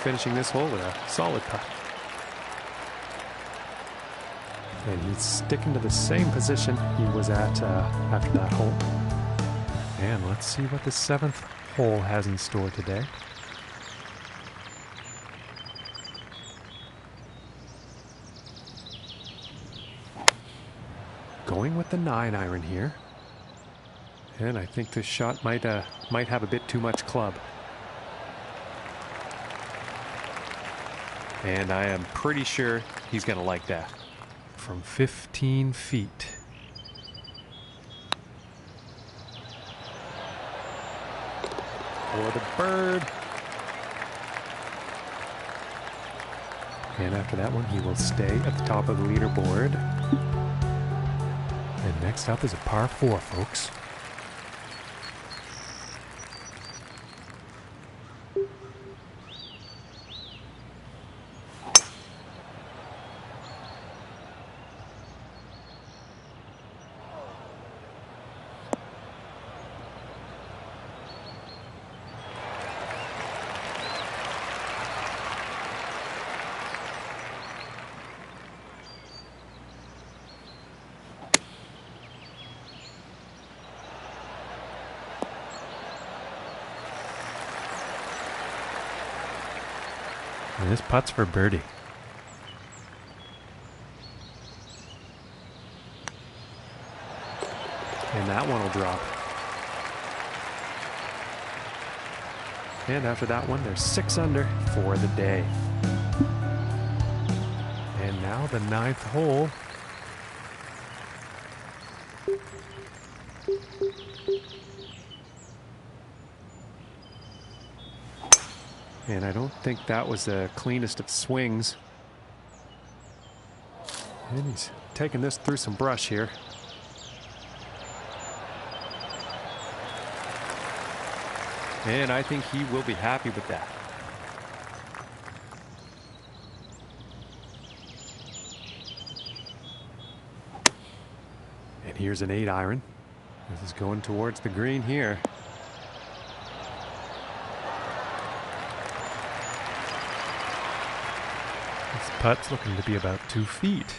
Finishing this hole with a solid putt. And he's sticking to the same position he was at after that hole. And let's see what the 7th hole has in store today. Going with the 9-iron here. And I think this shot might have a bit too much club. And I am pretty sure he's going to like that. From 15 feet. For the bird. And after that one, he will stay at the top of the leaderboard. And next up is a par 4, folks. And this putt's for birdie. And that one will drop. And after that one, they're 6 under for the day. And now the 9th hole. And I don't think that was the cleanest of swings. And he's taking this through some brush here. And I think he will be happy with that. And here's an 8-iron. This is going towards the green here. This putt's looking to be about 2 feet.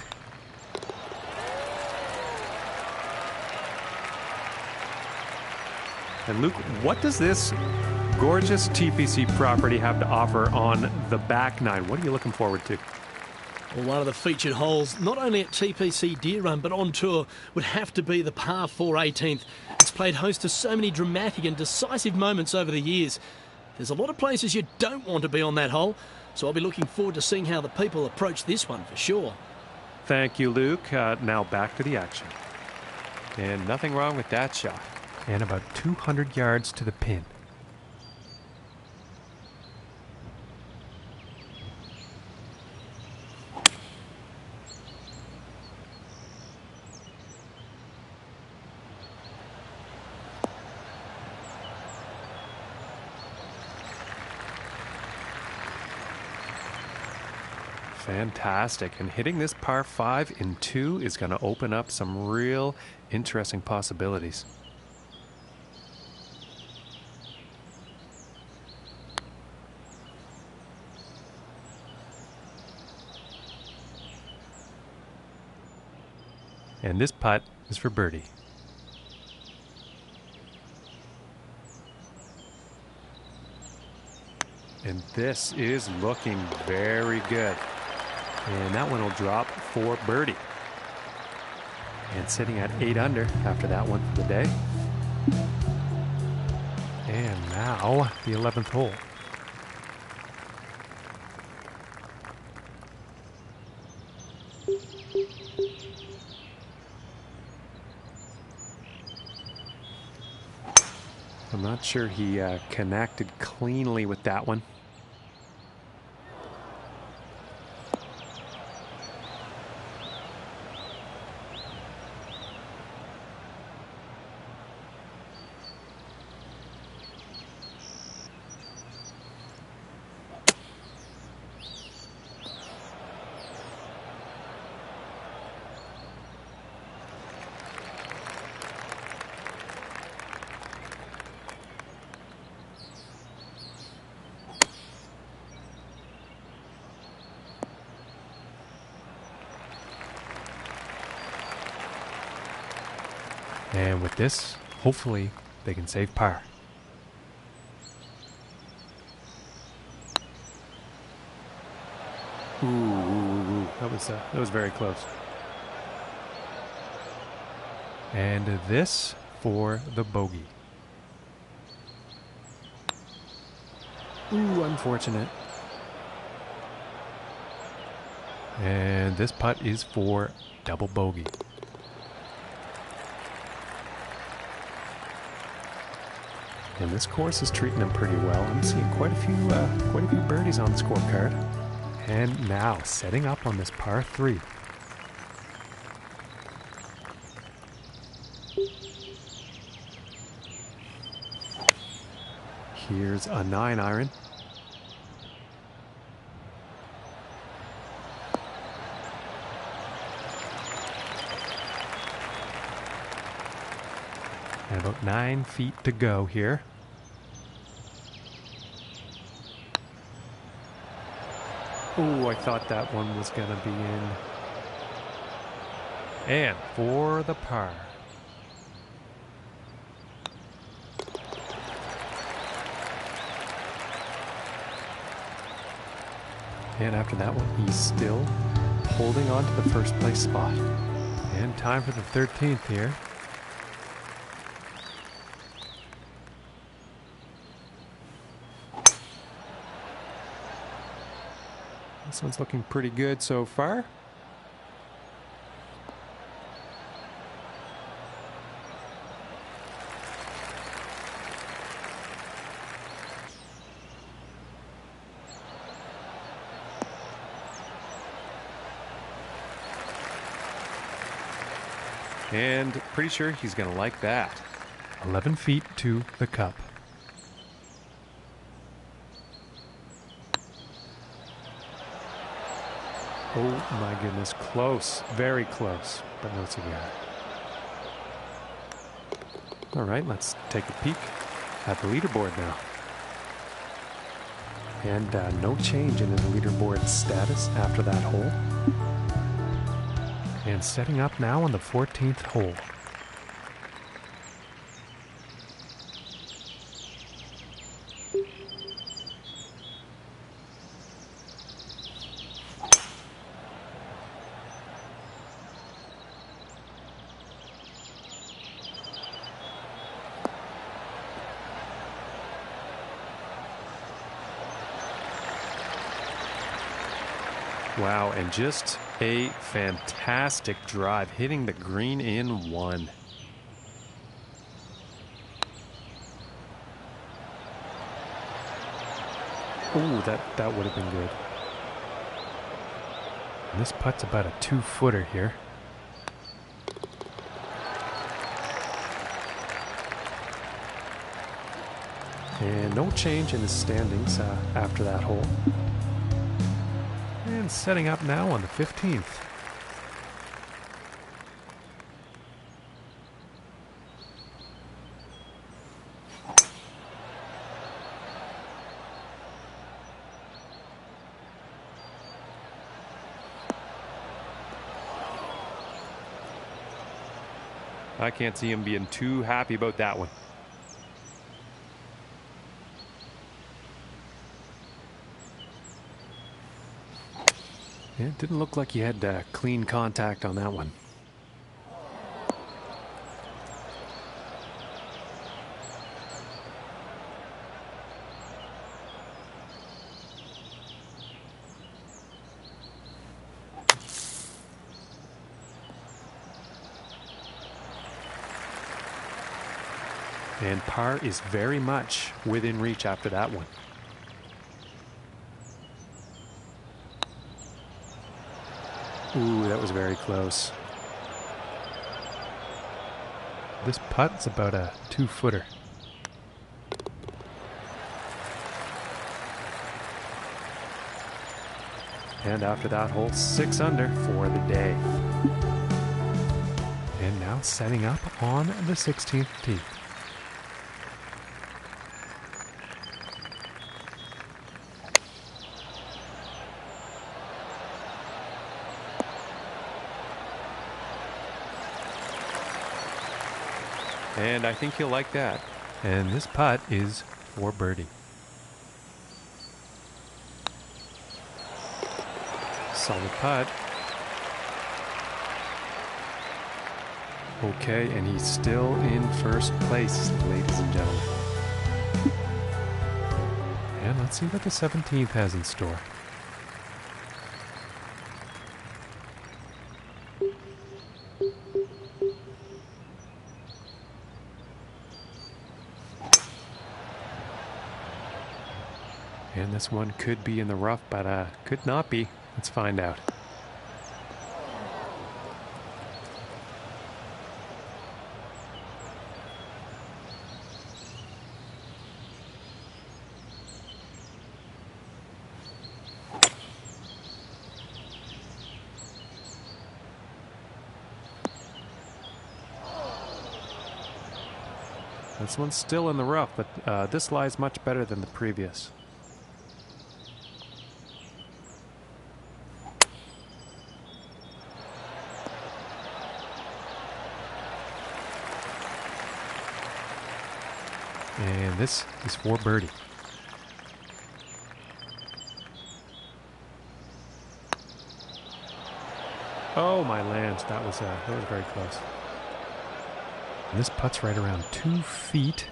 And Luke, what does this gorgeous TPC property have to offer on the back nine? What are you looking forward to? Well, one of the featured holes, not only at TPC Deer Run, but on tour, would have to be the par 4 18th. It's played host to so many dramatic and decisive moments over the years. There's a lot of places you don't want to be on that hole, so I'll be looking forward to seeing how the people approach this one for sure. Thank you, Luke. Now back to the action. And nothing wrong with that shot. And about 200 yards to the pin. Fantastic. And hitting this par 5 in 2 is going to open up some real interesting possibilities. And this putt is for birdie. And this is looking very good. And that one will drop for birdie. And sitting at 8 under after that one for the day. And now the 11th hole. I'm not sure he connected cleanly with that one. And with this, hopefully, they can save par. Ooh, that was very close. And this for the bogey. Ooh, unfortunate. And this putt is for double bogey. And this course is treating him pretty well. I'm seeing quite a few birdies on the scorecard. And now setting up on this par 3. Here's a 9-iron. And about 9 feet to go here. Oh, I thought that one was going to be in. And for the par. And after that one, he's still holding on to the first place spot. And time for the 13th here. This one's looking pretty good so far. And pretty sure he's going to like that. 11 feet to the cup. Oh my goodness, close, very close, but no cigar. All right, let's take a peek at the leaderboard now. And no change in his leaderboard status after that hole. And setting up now on the 14th hole. Wow, and just a fantastic drive, hitting the green in 1. Oh, that would have been good. And this putt's about a 2-footer here. And no change in his standings after that hole. And setting up now on the 15th. I can't see him being too happy about that one. Yeah, it didn't look like he had clean contact on that one. And par is very much within reach after that one. Ooh, that was very close. This putt's about a 2-footer. And after that hole, 6 under for the day. And now setting up on the 16th tee. And I think he'll like that. And this putt is for birdie. Solid putt. Okay, and he's still in first place, ladies and gentlemen. And let's see what the 17th has in store. And this one could be in the rough, but could not be. Let's find out. This one's still in the rough, but this lies much better than the previous. And this is for birdie. Oh, my lands. That was very close. And this putt's right around 2 feet.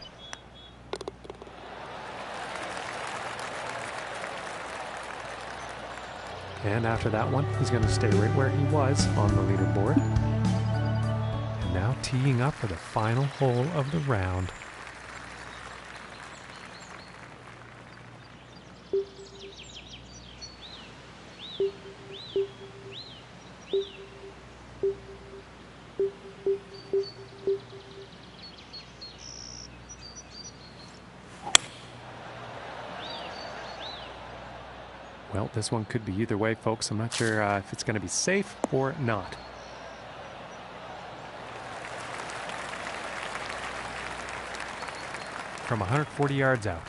And after that one, he's going to stay right where he was on the leaderboard. And now teeing up for the final hole of the round. Well, this one could be either way, folks. I'm not sure if it's going to be safe or not. From 140 yards out.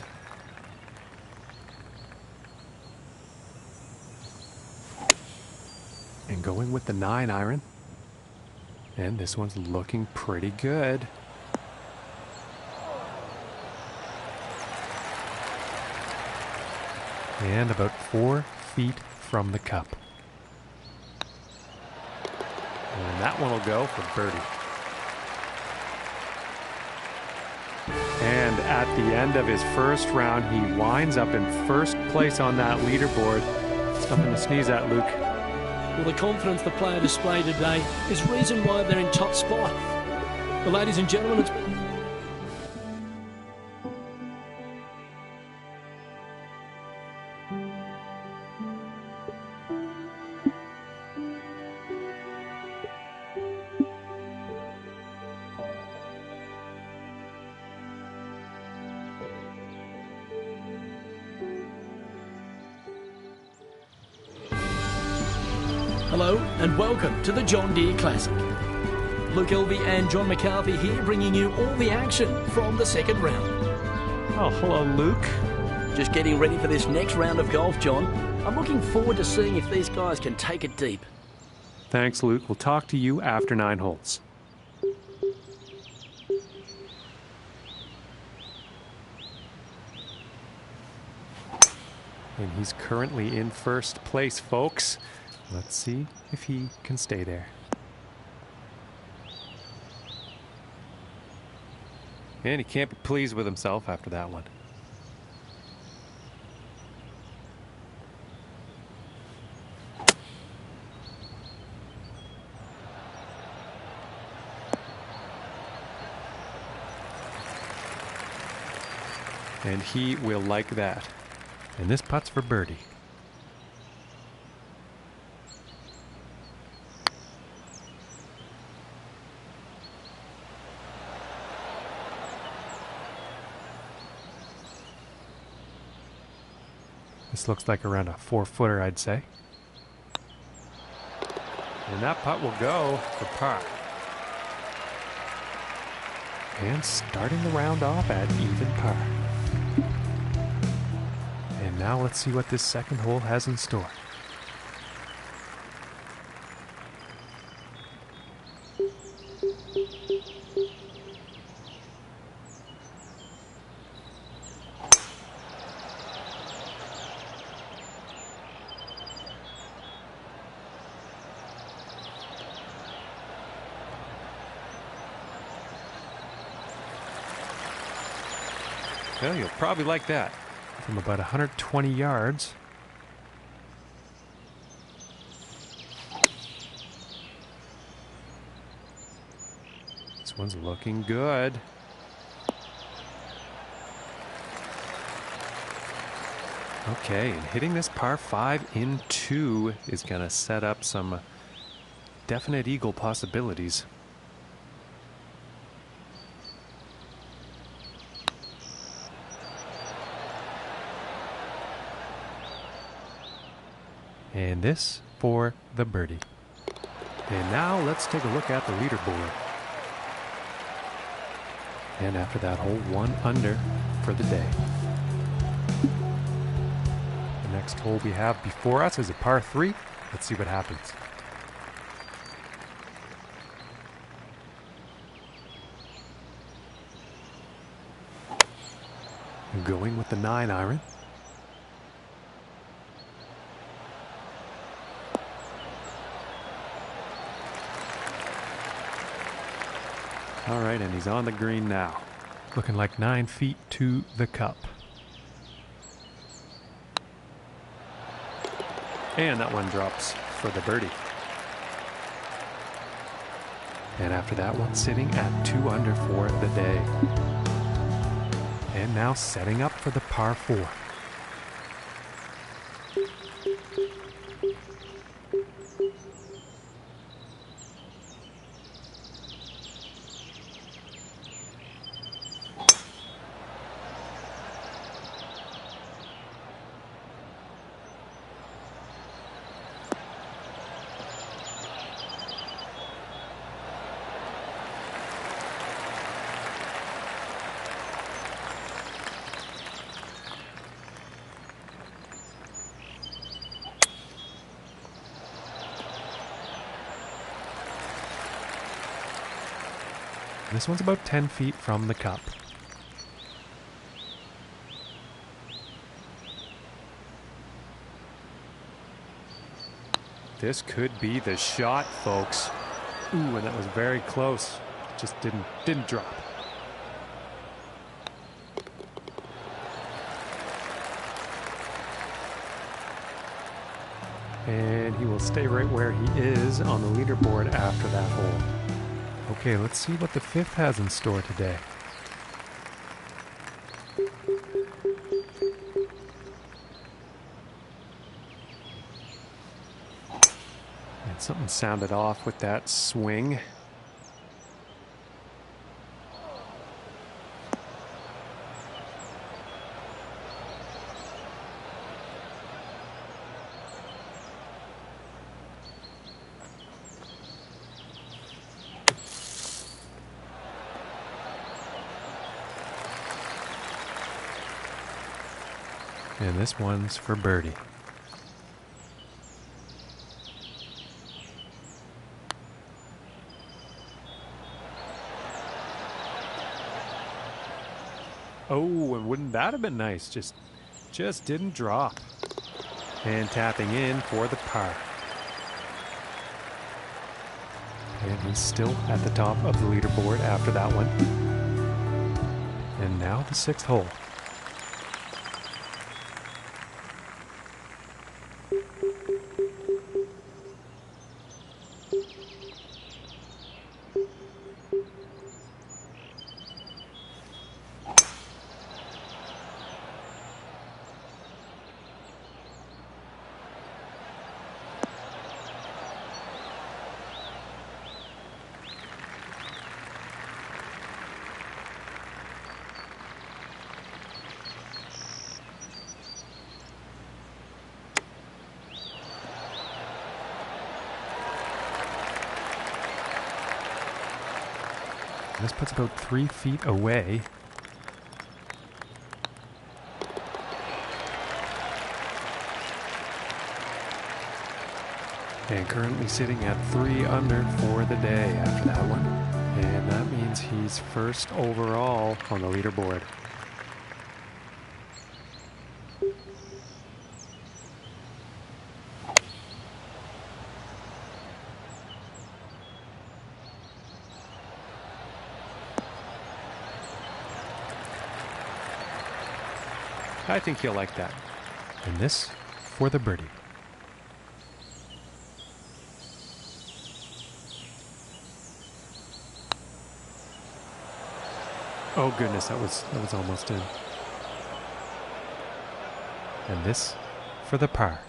And going with the 9-iron. And this one's looking pretty good. And about 4 feet from the cup. And that one will go for birdie. And at the end of his first round, he winds up in first place on that leaderboard. Something to sneeze at, Luke. Well, the confidence the player displayed today is reason why they're in top spot. Well, ladies and gentlemen, it's... Hello and welcome to the John Deere Classic. Luke Elvey and John McCarthy here, bringing you all the action from the second round. Oh, hello, Luke. Just getting ready for this next round of golf, John. I'm looking forward to seeing if these guys can take it deep. Thanks, Luke. We'll talk to you after 9 holes. And he's currently in first place, folks. Let's see if he can stay there. And he can't be pleased with himself after that one. And he will like that. And this putt's for birdie. This looks like around a 4-footer, I'd say. And that putt will go for par. And starting the round off at even par. And now let's see what this second hole has in store. Well, you'll probably like that. From about 120 yards. This one's looking good. Okay, and hitting this par 5 in 2 is going to set up some definite eagle possibilities. And this for the birdie. And now let's take a look at the leaderboard. And after that hole, 1 under for the day. The next hole we have before us is a par 3. Let's see what happens. Going with the 9-iron. All right, and he's on the green now. Looking like 9 feet to the cup. And that one drops for the birdie. And after that one, sitting at 2 under for the day. And now setting up for the par 4. This one's about 10 feet from the cup. This could be the shot, folks. Ooh, and that was very close. Just didn't drop. And he will stay right where he is on the leaderboard after that hole. Okay, let's see what the 5th has in store today. And something sounded off with that swing. And this one's for birdie. Oh, and wouldn't that have been nice? Just didn't drop. And tapping in for the par. And he's still at the top of the leaderboard after that one. And now the 6th hole. This puts about 3 feet away. And currently sitting at 3 under for the day after that one. And that means he's first overall on the leaderboard. I think he'll like that. And this for the birdie. Oh goodness, that was almost in. And this for the par.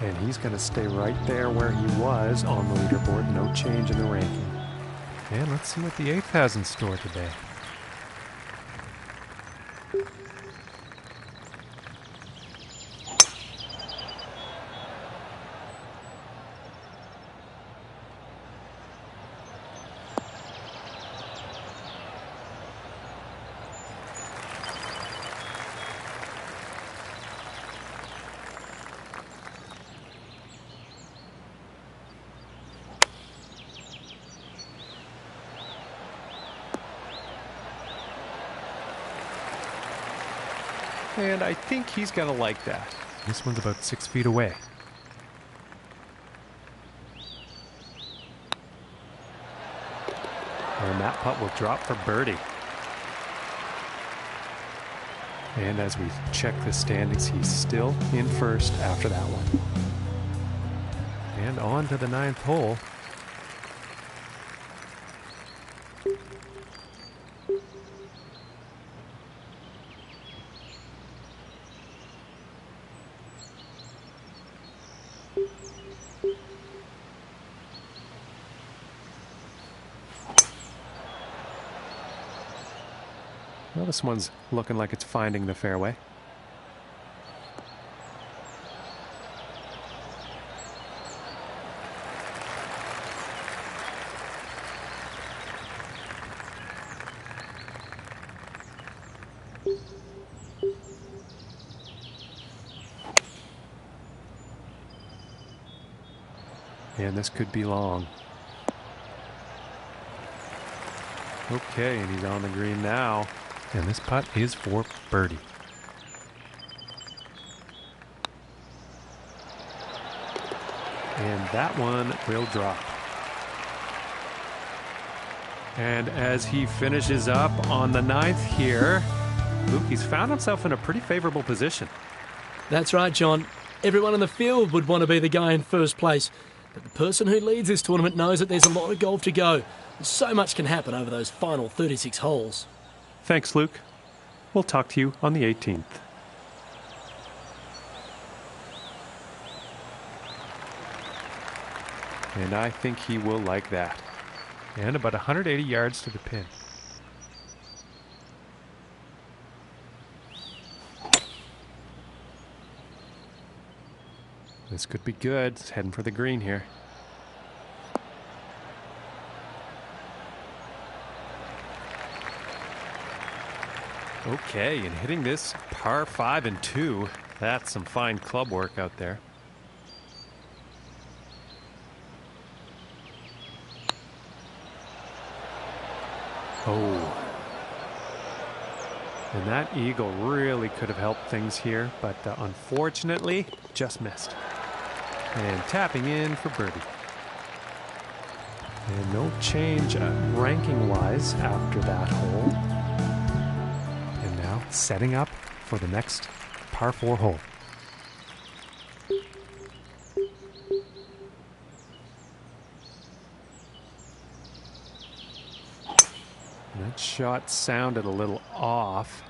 And he's going to stay right there where he was on the leaderboard. No change in the ranking. And let's see what the 8th has in store today. And I think he's going to like that. This one's about 6 feet away. And that putt will drop for birdie. And as we check the standings, he's still in first after that one. And on to the 9th hole. Well, this one's looking like it's finding the fairway. And this could be long. Okay, and he's on the green now. And this putt is for birdie. And that one will drop. And as he finishes up on the 9th here, Luke, he's found himself in a pretty favorable position. That's right, John. Everyone in the field would want to be the guy in first place. But the person who leads this tournament knows that there's a lot of golf to go. So much can happen over those final 36 holes. Thanks, Luke. We'll talk to you on the 18th. And I think he will like that. And about 180 yards to the pin. This could be good. It's heading for the green here. Okay, and hitting this par 5 and 2. That's some fine club work out there. Oh. And that eagle really could have helped things here, but unfortunately, just missed. And tapping in for birdie. And no change ranking-wise after that hole. And now setting up for the next par 4 hole. And that shot sounded a little off.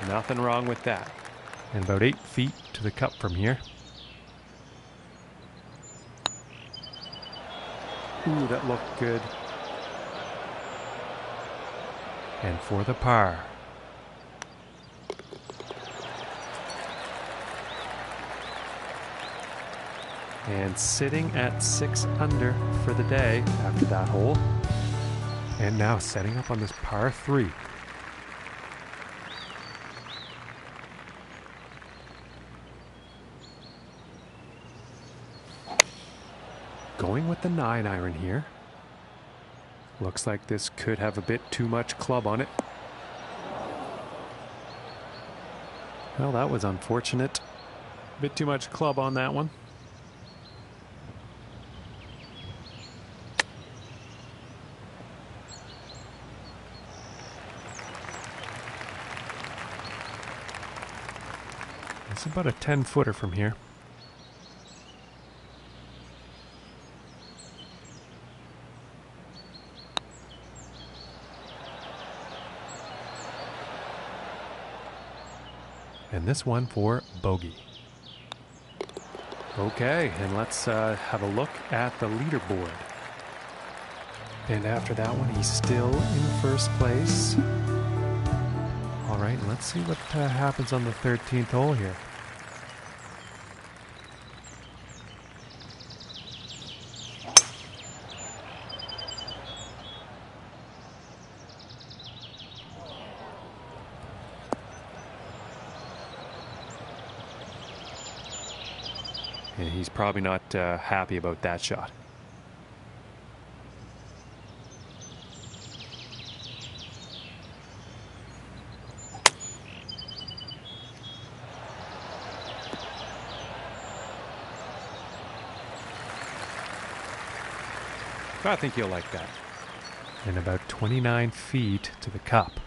Nothing wrong with that. And about 8 feet to the cup from here. Ooh, that looked good. And for the par. And sitting at 6 under for the day after that hole. And now setting up on this par 3. going with the 9-iron here. Looks like this could have a bit too much club on it. Well, that was unfortunate. A bit too much club on that one. It's about a 10-footer from here. And this one for bogey. Okay, and let's have a look at the leaderboard. And after that one, he's still in first place. All right, let's see what happens on the 13th hole here. And he's probably not happy about that shot. I think you'll like that. And about 29 feet to the cup.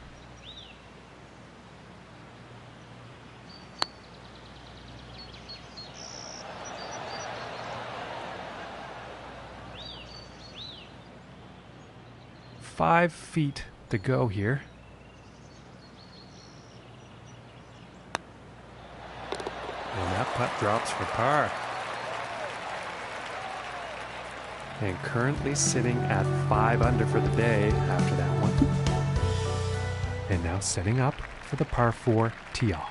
Five feet to go here. And that putt drops for par. And currently sitting at 5 under for the day after that one. And now setting up for the par 4 tee off.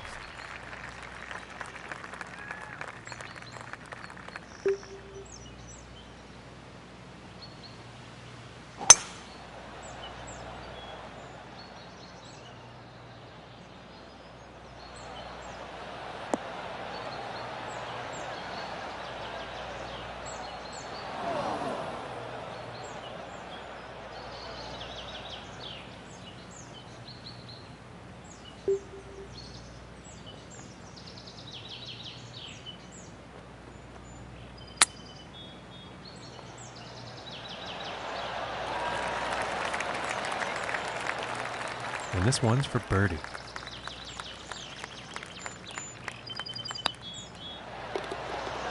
And this one's for birdie.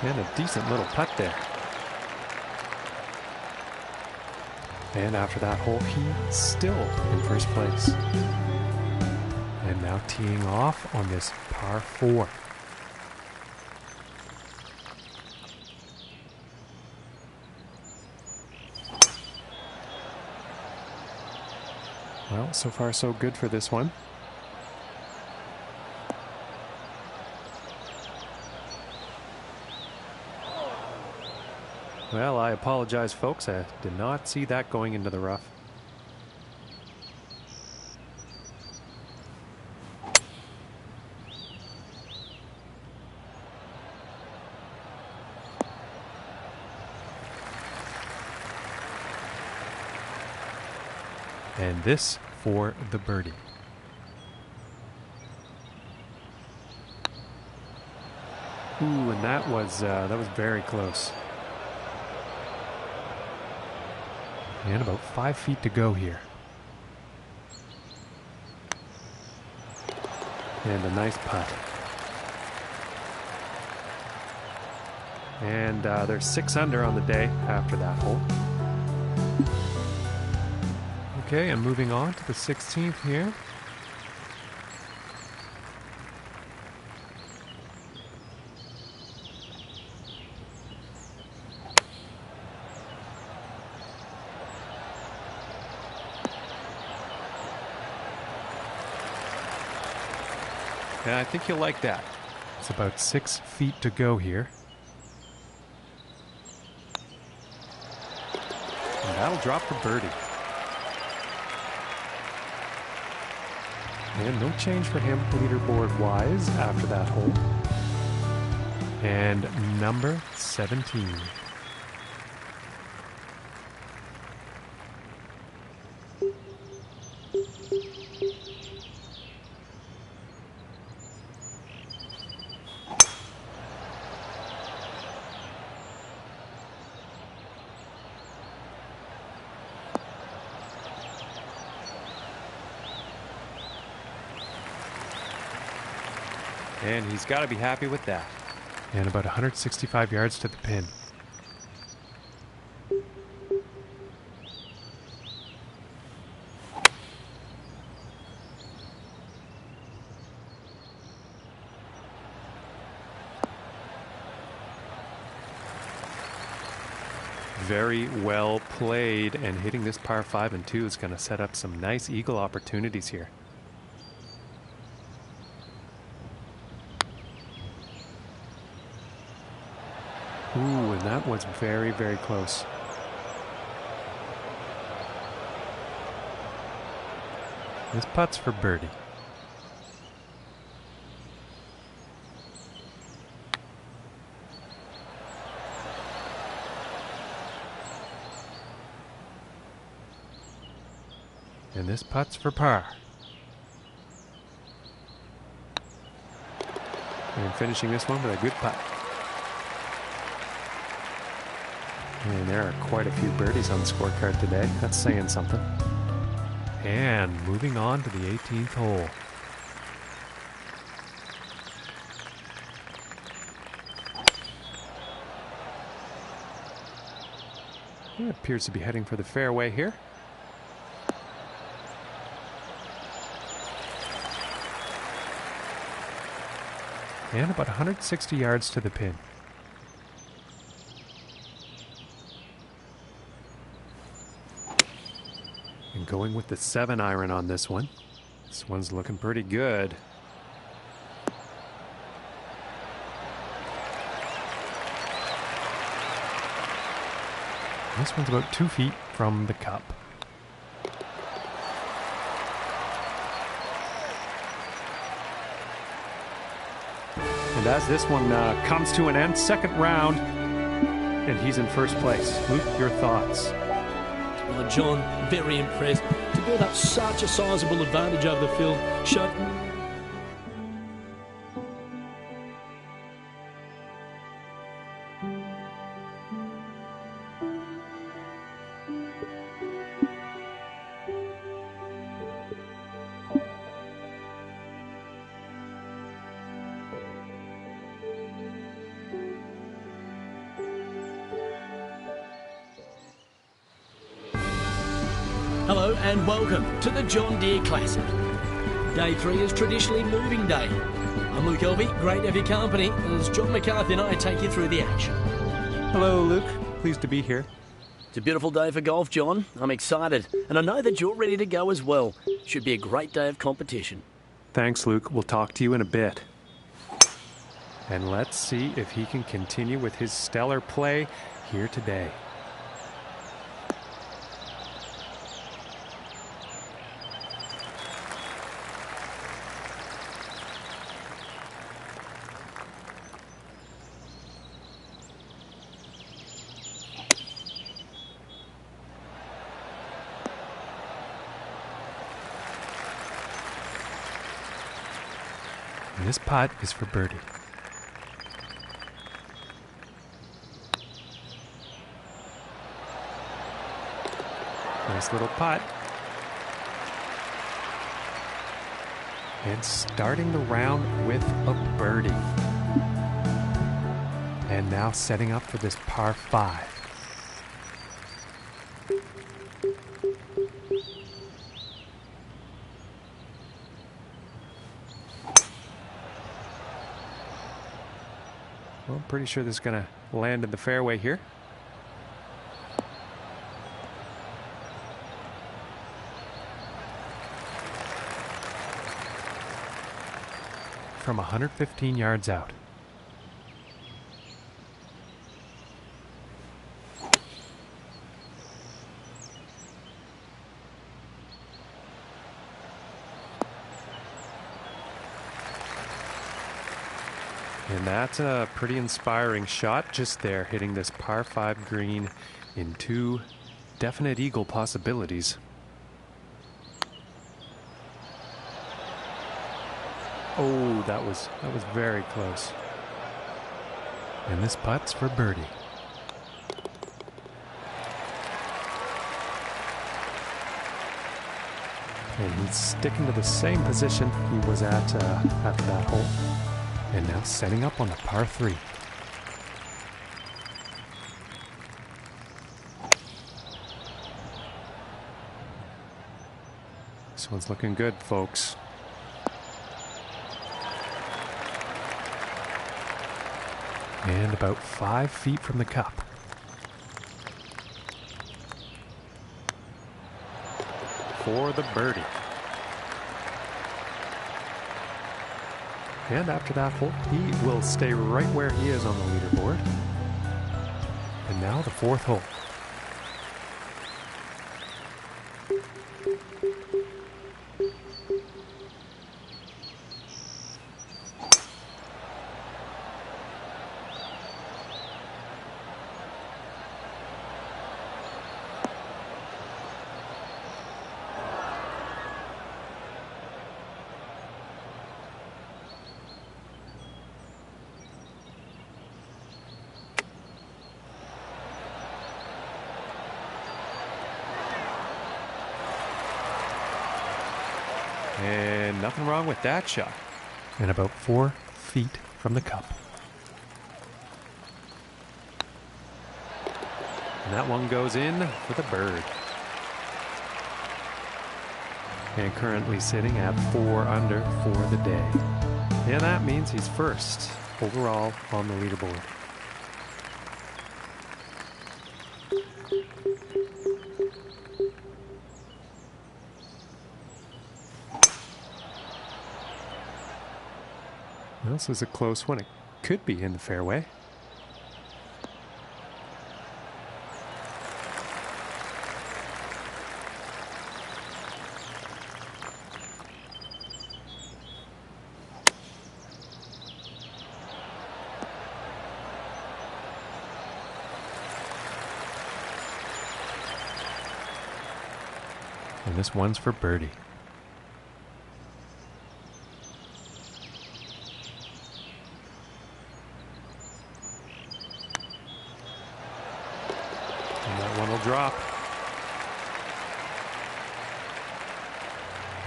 And a decent little putt there. And after that hole, he's still in first place. And now teeing off on this par 4. Well, so far so good for this one. Well, I apologize, folks. I did not see that going into the rough. And this for the birdie. Ooh, and that was very close. And about 5 feet to go here. And a nice putt. And they're 6 under on the day after that hole. Okay, and moving on to the 16th here. And I think you'll like that. It's about 6 feet to go here. And that'll drop for birdie. And no change for him leaderboard-wise after that hole. And number 17. And he's got to be happy with that. And about 165 yards to the pin. Very well played, and hitting this par 5 and 2 is going to set up some nice eagle opportunities here. Ooh, and that was very, very close. This putt's for birdie. And this putt's for par. And finishing this one with a good putt. And there are quite a few birdies on the scorecard today. That's saying something. And moving on to the 18th hole. It appears to be heading for the fairway here. And about 160 yards to the pin. And going with the 7-iron on this one. This one's looking pretty good. This one's about 2 feet from the cup. And as this one comes to an end, second round, and he's in first place. Luke, your thoughts? Well, John, very impressed. To build up such a sizable advantage over the field showed... Hello and welcome to the John Deere Classic. Day 3 is traditionally moving day. I'm Luke Elvey, great to have your company as John McCarthy and I take you through the action. Hello, Luke. Pleased to be here. It's a beautiful day for golf, John. I'm excited, and I know that you're ready to go as well. Should be a great day of competition. Thanks, Luke. We'll talk to you in a bit. And let's see if he can continue with his stellar play here today. And this putt is for birdie. Nice little putt. And starting the round with a birdie. And now setting up for this par 5. Well, I'm pretty sure this is going to land in the fairway here. From 115 yards out. And that's a pretty inspiring shot just there, hitting this par 5 green in 2 definite eagle possibilities. Oh, that was very close. And this putt's for birdie. And he's sticking to the same position he was at after that hole. And now setting up on the par 3. This one's looking good, folks. And about 5 feet from the cup. For the birdie. And after that hole, he will stay right where he is on the leaderboard. And now the 4th hole. And nothing wrong with that shot. And about 4 feet from the cup. And that one goes in for the bird. And currently sitting at 4 under for the day. And that means he's first overall on the leaderboard. This is a close one. It could be in the fairway. And this one's for birdie. Drop.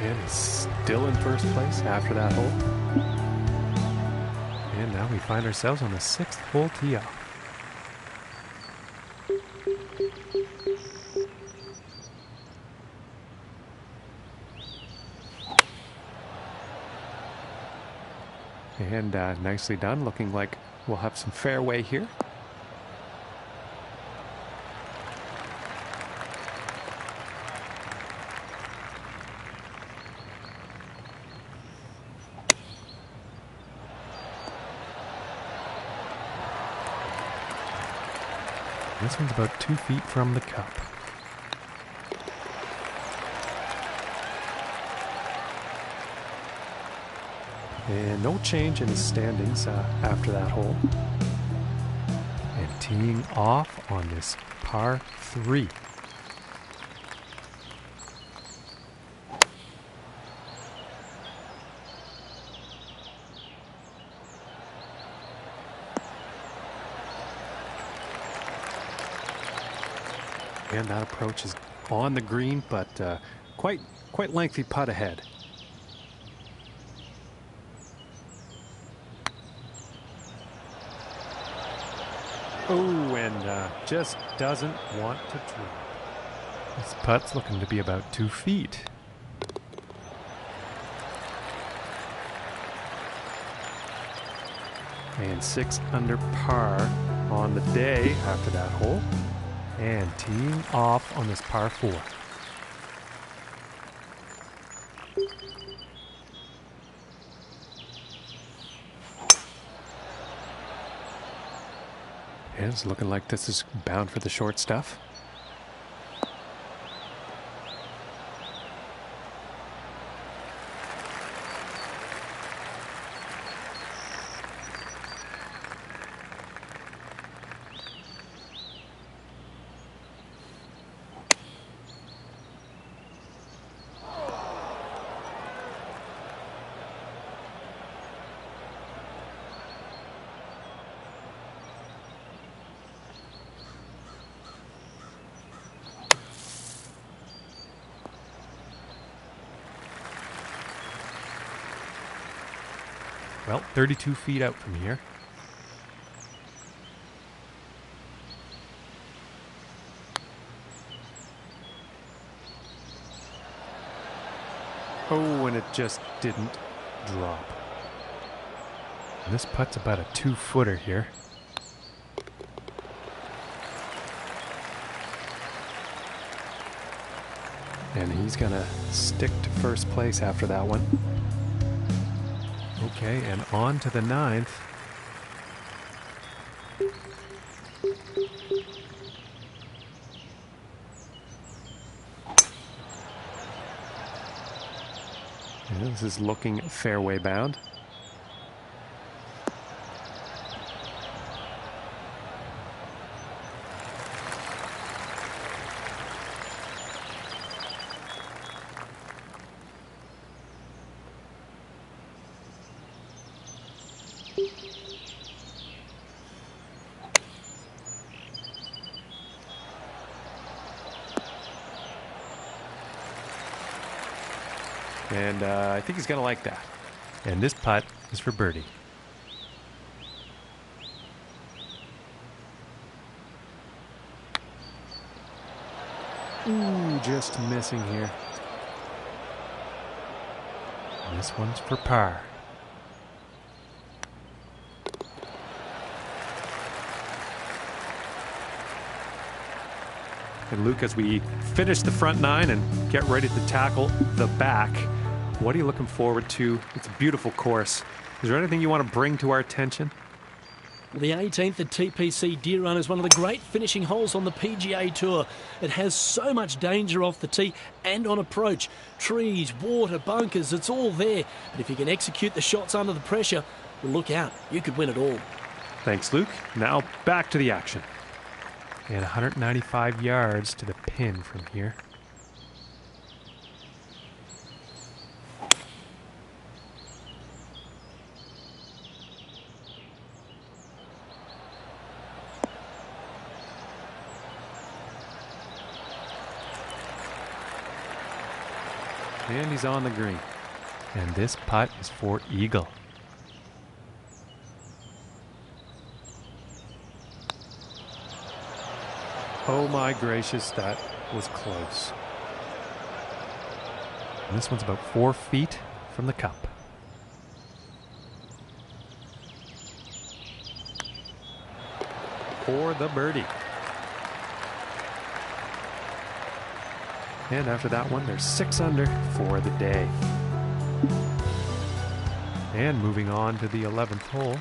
And he's still in first place after that hole. And now we find ourselves on the 6th hole tee off. And nicely done. Looking like we'll have some fairway here. This one's about 2 feet from the cup. And no change in his standings after that hole. And teeing off on this par 3. And that approach is on the green, but quite lengthy putt ahead. Oh, and just doesn't want to drop. This putt's looking to be about 2 feet. And 6 under par on the day after that hole. And teeing off on this par 4. And it's looking like this is bound for the short stuff. Well, 32 feet out from here. Oh, and it just didn't drop. And this putt's about a 2-footer here. And he's gonna stick to first place after that one. Okay, and on to the 9th. And this is looking fairway bound. And I think he's going to like that. And this putt is for birdie. Ooh, just missing here. And this one's for par. And Luke, as we finish the front 9 and get ready to tackle the back, what are you looking forward to? It's a beautiful course. Is there anything you want to bring to our attention? Well, the 18th at TPC Deer Run is one of the great finishing holes on the PGA Tour. It has so much danger off the tee and on approach. Trees, water, bunkers, it's all there. But if you can execute the shots under the pressure, well, look out, you could win it all. Thanks, Luke. Now back to the action. And 195 yards to the pin from here. And he's on the green. And this putt is for eagle. Oh my gracious, that was close. And this one's about 4 feet from the cup. For the birdie. And after that one, there's 6 under for the day. And moving on to the 11th hole.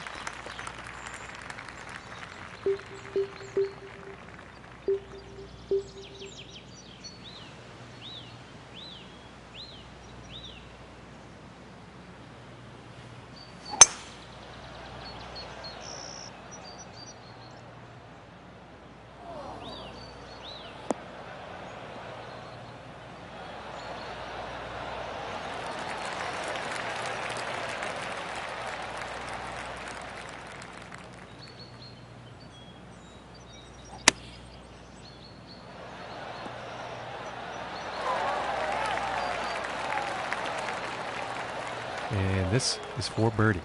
And this is for birdie.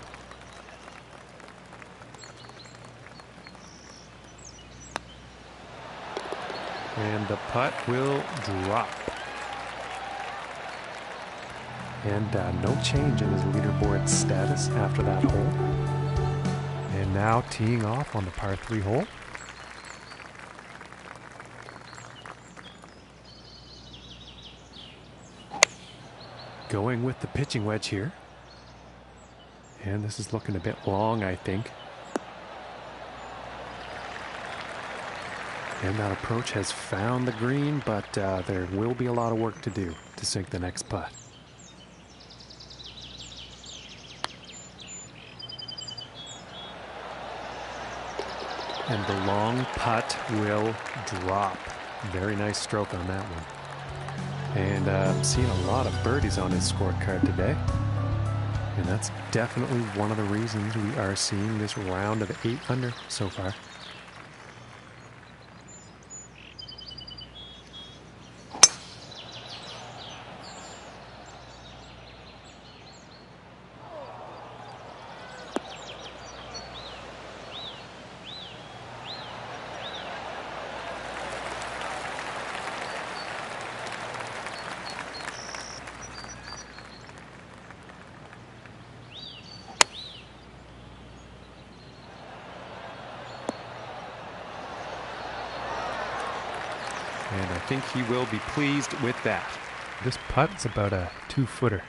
And the putt will drop. And no change in his leaderboard status after that hole. And now teeing off on the par 3 hole. Going with the pitching wedge here. And this is looking a bit long, I think. And that approach has found the green, but there will be a lot of work to do to sink the next putt. And the long putt will drop. Very nice stroke on that one. And I'm seeing a lot of birdies on his scorecard today. And that's definitely one of the reasons we are seeing this round of 8 under so far. And I think he will be pleased with that. This putt's about a 2-footer.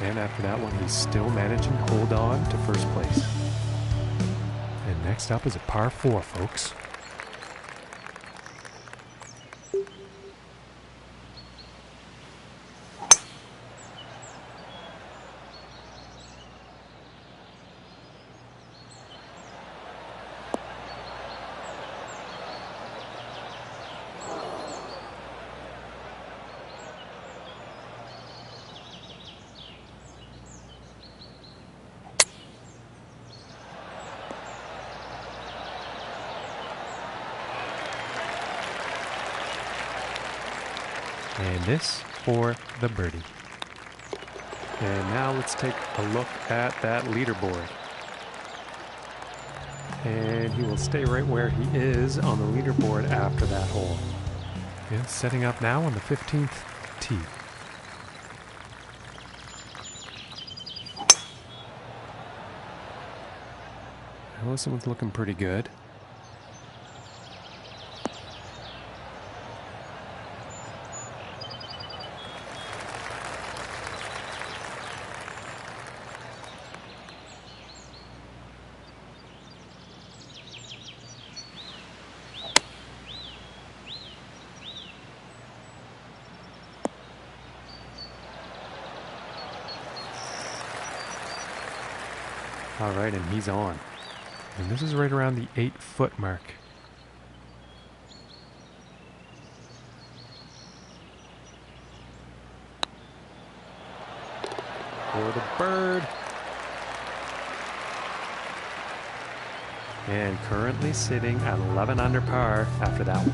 And after that one, he's still managing to hold on to first place. And next up is a par 4, folks. And this for the birdie. And now let's take a look at that leaderboard. And he will stay right where he is on the leaderboard after that hole. And setting up now on the 15th tee. Well, this one's looking pretty good. All right, and he's on. And this is right around the 8-foot mark. For the bird. And currently sitting at 11 under par after that one.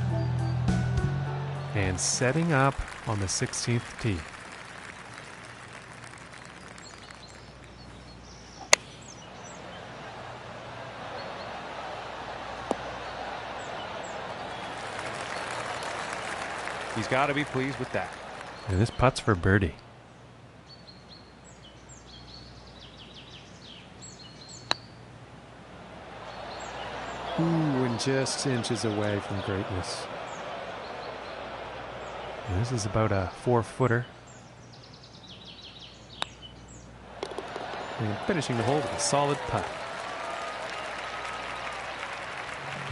And setting up on the 16th tee. He's got to be pleased with that. And this putt's for birdie. Ooh, and just inches away from greatness. And this is about a 4-footer. And finishing the hole with a solid putt.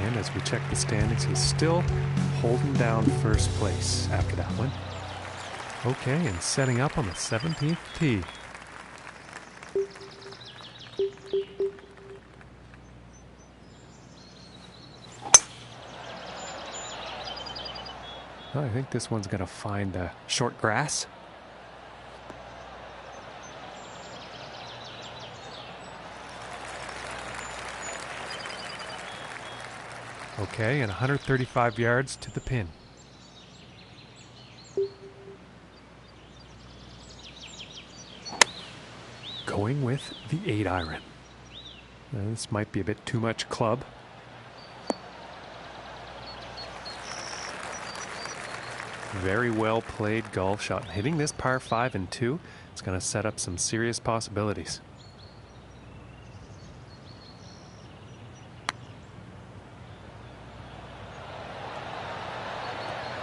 And as we check the standings, he's still holding down first place after that one. Okay, and setting up on the 17th tee. Well, I think this one's going to find the short grass. Okay, and 135 yards to the pin. Going with the 8-iron. This might be a bit too much club. Very well played golf shot. Hitting this par 5 and 2, it's going to set up some serious possibilities.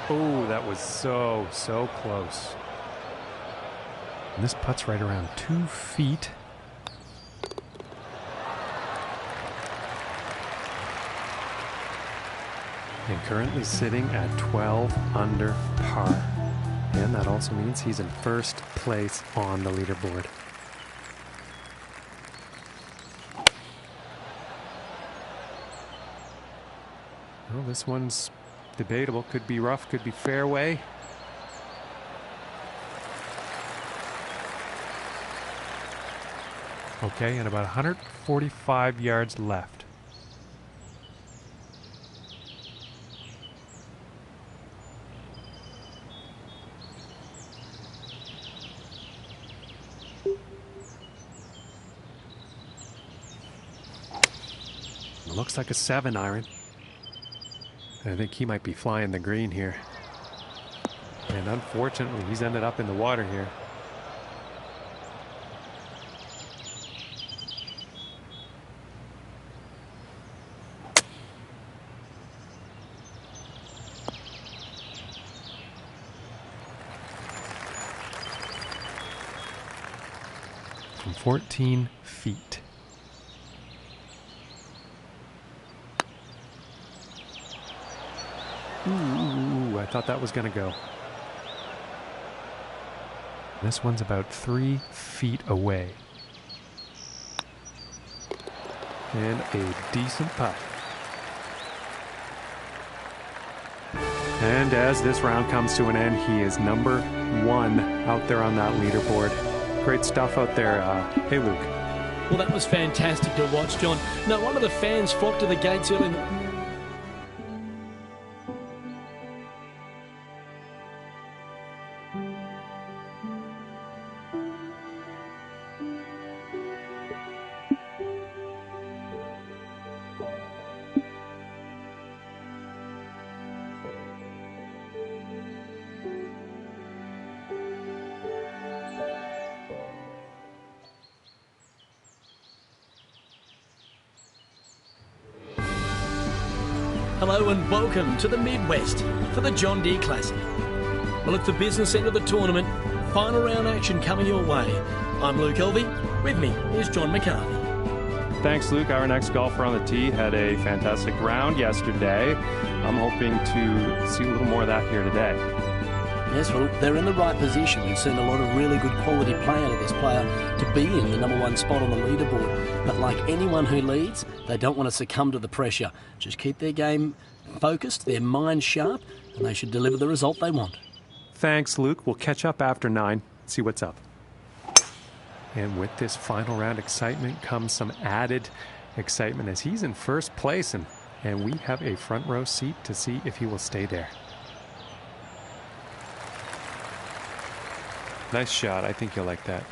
Oh, that was so close. And this putt's right around 2 feet. And currently sitting at 12 under par. And that also means he's in first place on the leaderboard. Well, this one's debatable. Could be rough, could be fairway. Okay, and about 145 yards left. It looks like a 7-iron. I think he might be flying the green here. And unfortunately, he's ended up in the water here. from 14 feet. Ooh, I thought that was going to go. This one's about 3 feet away. And a decent putt. And as this round comes to an end, he is number 1 out there on that leaderboard. Great stuff out there. Hey, Luke. Well, that was fantastic to watch, John. No wonder the fans flocked to the gates early in the... Hello and welcome to the Midwest for the John Deere Classic. Well, it's the business end of the tournament. Final round action coming your way. I'm Luke Elvey. With me is John McCarthy. Thanks, Luke. Our next golfer on the tee had a fantastic round yesterday. I'm hoping to see a little more of that here today. Yes, well, they're in the right position. We've seen a lot of really good quality play out of this player to be in the number 1 spot on the leaderboard. But like anyone who leads, they don't want to succumb to the pressure. Just keep their game focused, their mind sharp, and they should deliver the result they want. Thanks, Luke. We'll catch up after 9, see what's up. And with this final round excitement comes some added excitement as he's in first place, and we have a front row seat to see if he will stay there. Nice shot. I think you'll like that.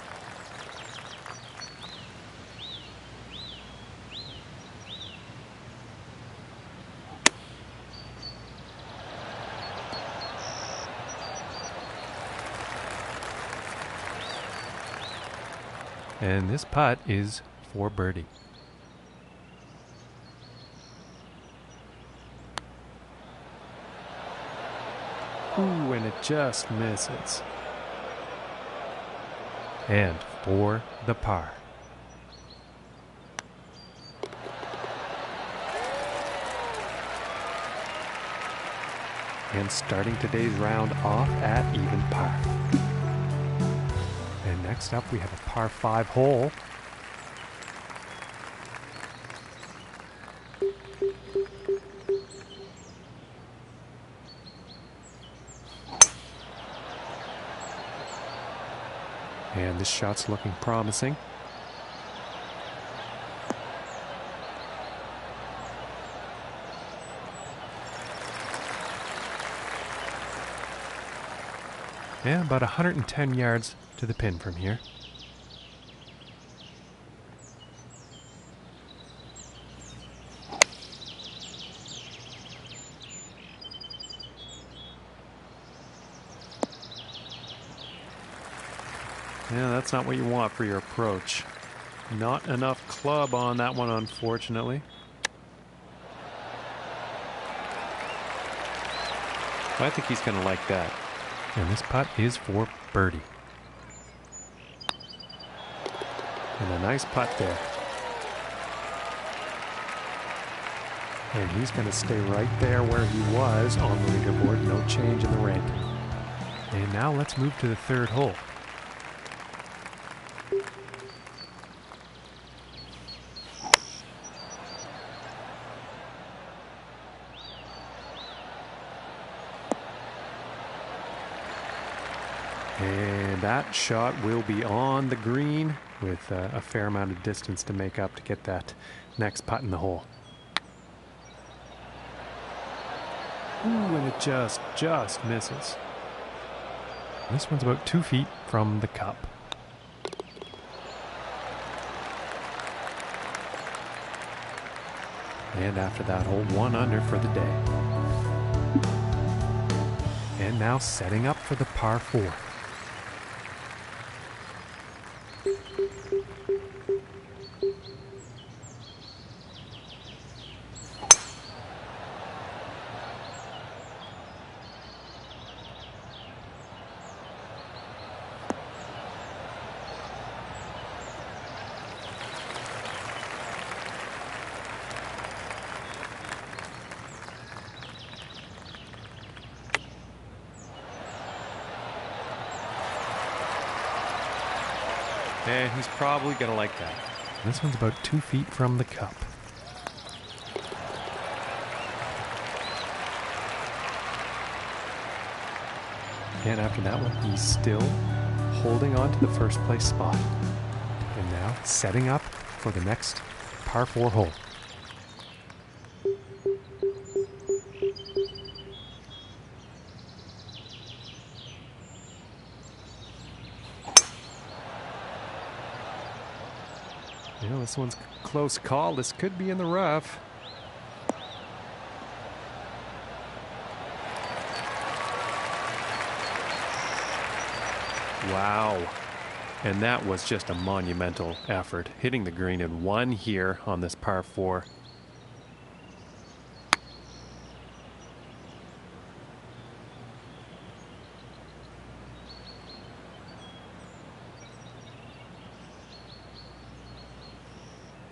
And this putt is for birdie. Ooh, and it just misses. And for the par. And starting today's round off at even par. And next up we have a par 5 hole. And this shot's looking promising. And about 110 yards to the pin from here. Yeah, that's not what you want for your approach. Not enough club on that one, unfortunately. I think he's going to like that. And this putt is for birdie. And a nice putt there. And he's going to stay right there where he was on the leaderboard. No change in the ranking. And now let's move to the third hole. And that shot will be on the green with a fair amount of distance to make up to get that next putt in the hole. Ooh, and it just misses. This one's about 2 feet from the cup. And after that hole, 1 under for the day. And now setting up for the par 4. And he's probably going to like that. This one's about 2 feet from the cup. And after that one, he's still holding on to the first place spot. And now setting up for the next par 4 hole. You know, this one's a close call. This could be in the rough. Wow. And that was just a monumental effort. Hitting the green in 1 here on this par 4.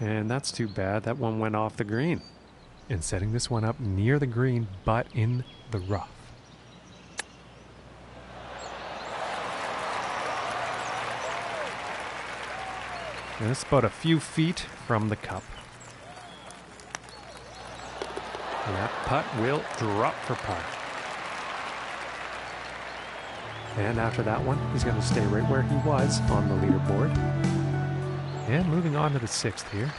And that's too bad. That one went off the green. And setting this one up near the green, but in the rough. And it's about a few feet from the cup. And that putt will drop for par. And after that one, he's going to stay right where he was on the leaderboard. And moving on to the 6th here.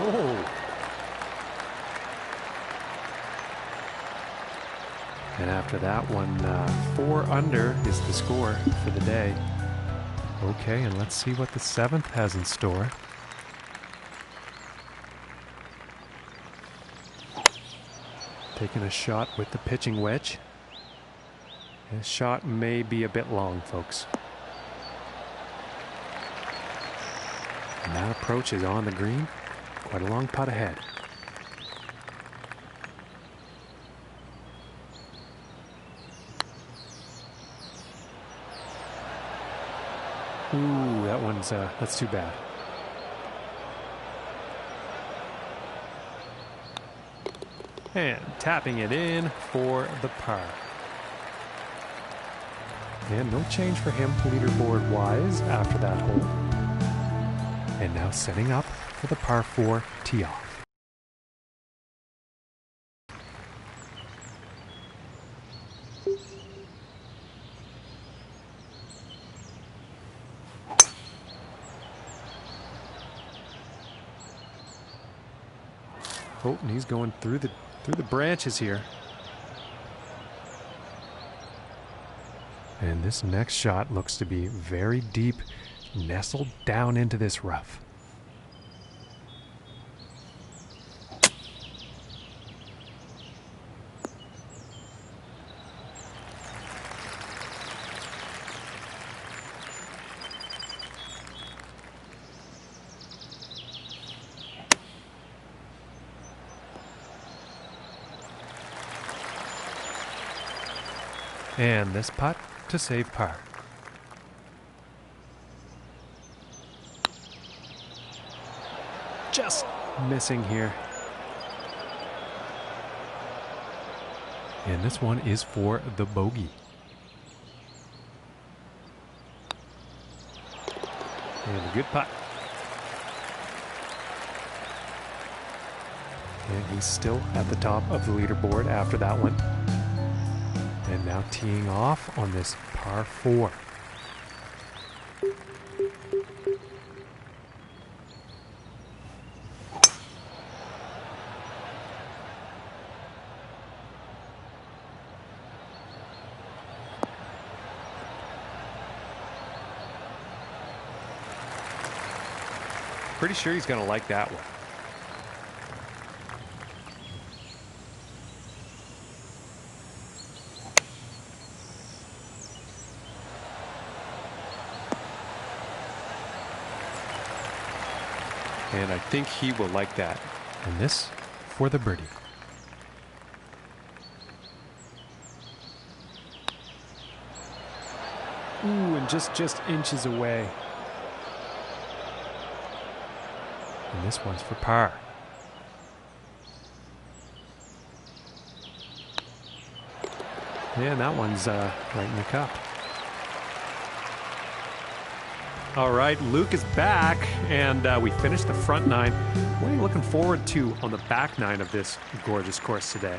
Oh. And after that one, 4 under is the score for the day. Okay, and let's see what the 7th has in store. Taking a shot with the pitching wedge. This shot may be a bit long, folks. And that approach is on the green. Quite a long putt ahead. Ooh, that one's, that's too bad. And tapping it in for the par. And no change for him leaderboard-wise after that hole. And now setting up for the par 4 tee off. Oh, and he's going through the branches here. And this next shot looks to be very deep, nestled down into this rough. And this putt to save par. Just missing here. And this one is for the bogey. And a good putt. And he's still at the top of the leaderboard after that one. And now teeing off on this par 4. Pretty sure he's going to like that one. And I think he will like that. And this for the birdie. Ooh, and just inches away. And this one's for par. Yeah, and that one's right in the cup. All right, Luke is back, and we finished the front nine. What are you looking forward to on the back nine of this gorgeous course today?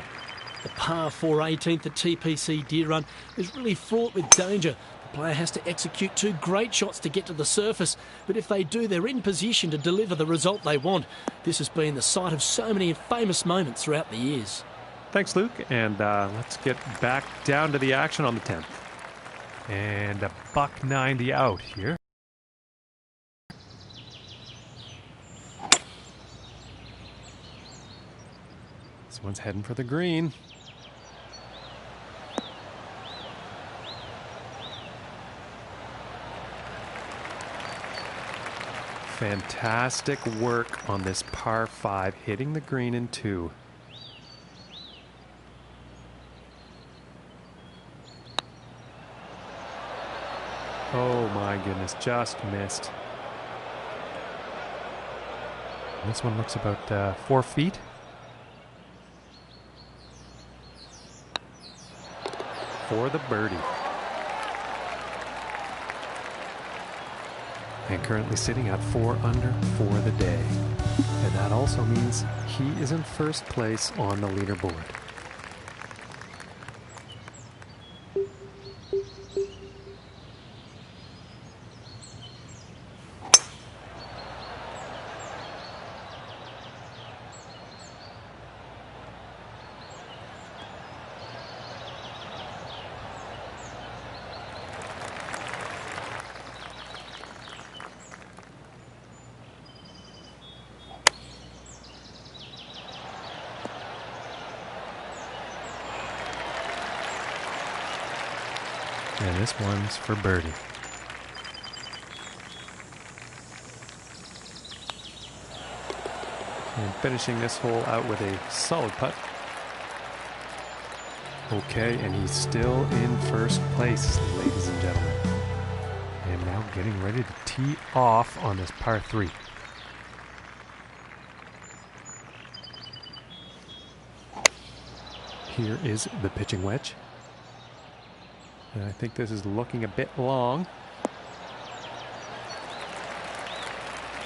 The par 4 18th at TPC Deer Run is really fraught with danger. The player has to execute 2 great shots to get to the surface, but if they do, they're in position to deliver the result they want. This has been the site of so many famous moments throughout the years. Thanks, Luke, and let's get back down to the action on the 10th. And a buck 90 out here. This one's heading for the green. Fantastic work on this par 5, hitting the green in 2. Oh my goodness, just missed. This one looks about 4 feet. For the birdie. And currently sitting at 4 under for the day. And that also means he is in first place on the leaderboard. And this one's for birdie. And finishing this hole out with a solid putt. Okay, and he's still in first place, ladies and gentlemen. And now getting ready to tee off on this par 3. Here is the pitching wedge. And I think this is looking a bit long.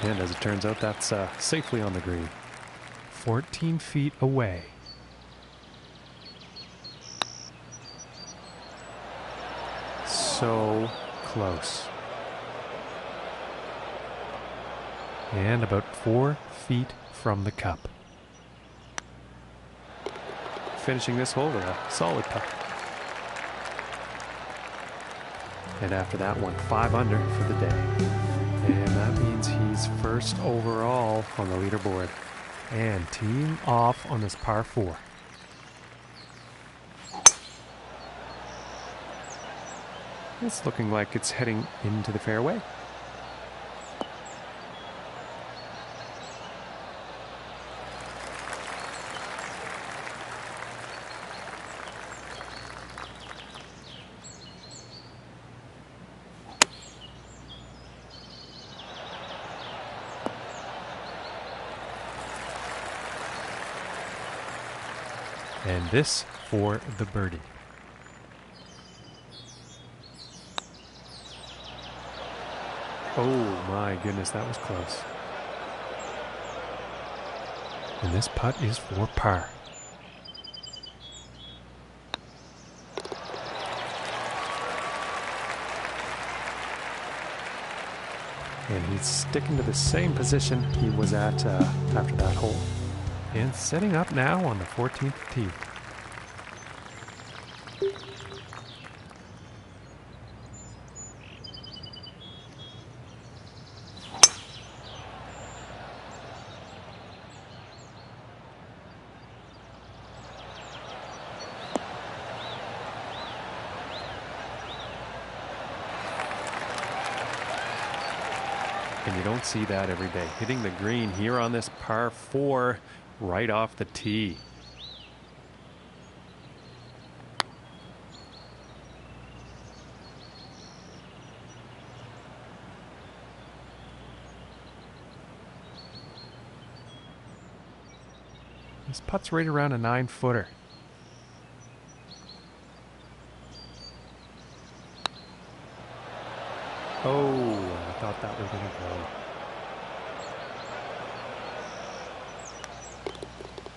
And as it turns out, that's safely on the green. 14 feet away. So close. And about 4 feet from the cup. Finishing this hole with a solid putt. And after that one, 5 under for the day. And that means he's first overall on the leaderboard. And teeing off on this par 4. It's looking like it's heading into the fairway. And this for the birdie. Oh my goodness, that was close. And this putt is for par. And he's sticking to the same position he was at after that hole. And setting up now on the 14th tee. And you don't see that every day. Hitting the green here on this par 4 right off the tee. This putt's right around a 9-footer. Oh, I thought that was going to go.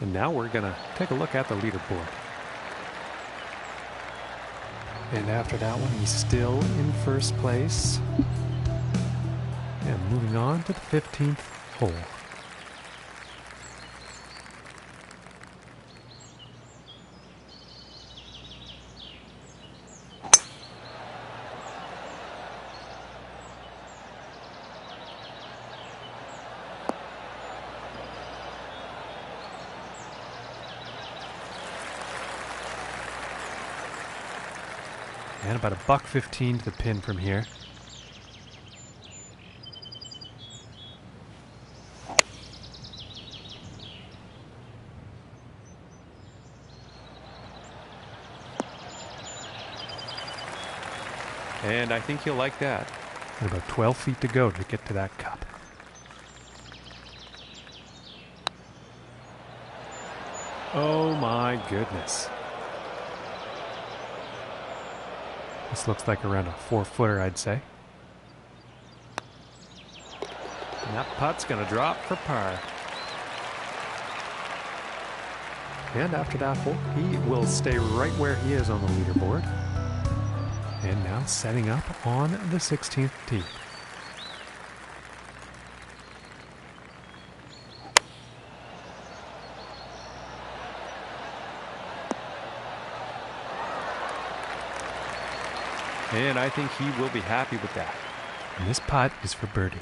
And now we're going to take a look at the leaderboard. And after that one, he's still in first place. And moving on to the 15th hole. And about $1.15 to the pin from here. And I think he'll like that. And about 12 feet to go to get to that cup. Oh my goodness. This looks like around a 4-footer, I'd say. And that putt's going to drop for par. And after that hole, he will stay right where he is on the leaderboard. And now setting up on the 16th tee. And I think he will be happy with that. And this putt is for birdie.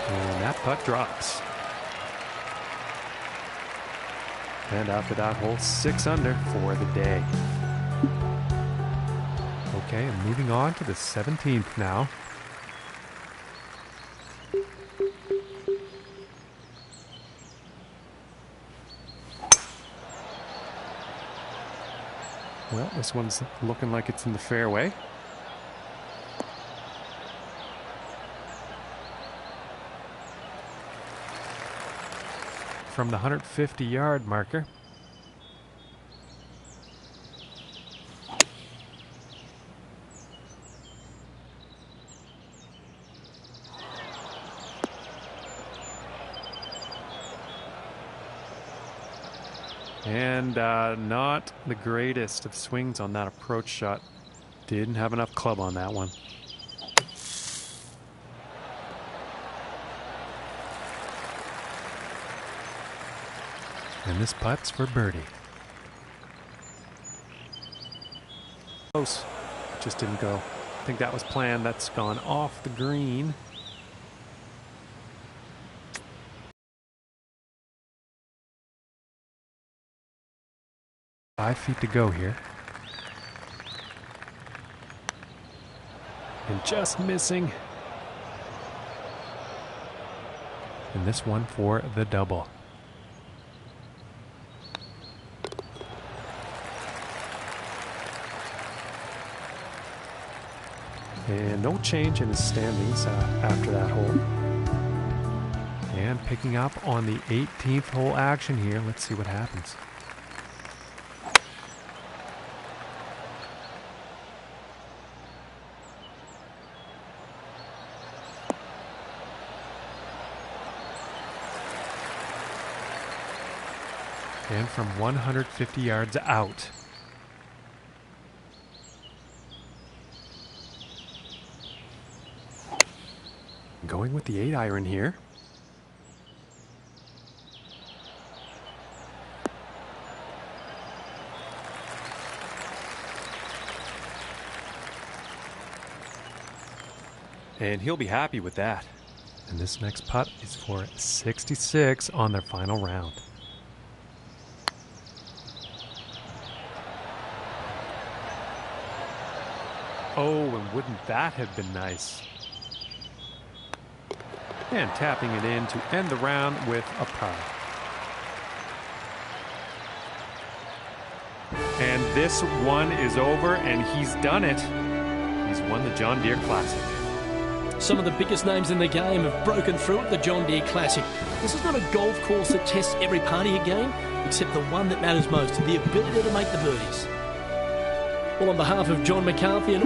And that putt drops. And after that hole, 6 under for the day. Okay, and moving on to the 17th now. Well, this one's looking like it's in the fairway. From the 150-yard marker. And not the greatest of swings on that approach shot. Didn't have enough club on that one. And this putt's for birdie. Close. Just didn't go. I think that was planned. That's gone off the green. Five feet to go here. And just missing. And this one for the double. And no change in his standings after that hole. And picking up on the 18th hole action here. Let's see what happens. And from 150 yards out. Going with the 8-iron here. And he'll be happy with that. And this next putt is for 66 on their final round. Oh, and wouldn't that have been nice? And tapping it in to end the round with a par. And this one is over, and he's done it. He's won the John Deere Classic. Some of the biggest names in the game have broken through at the John Deere Classic. This is not a golf course that tests every part of your game, except the one that matters most, the ability to make the birdies. Well, on behalf of John McCarthy and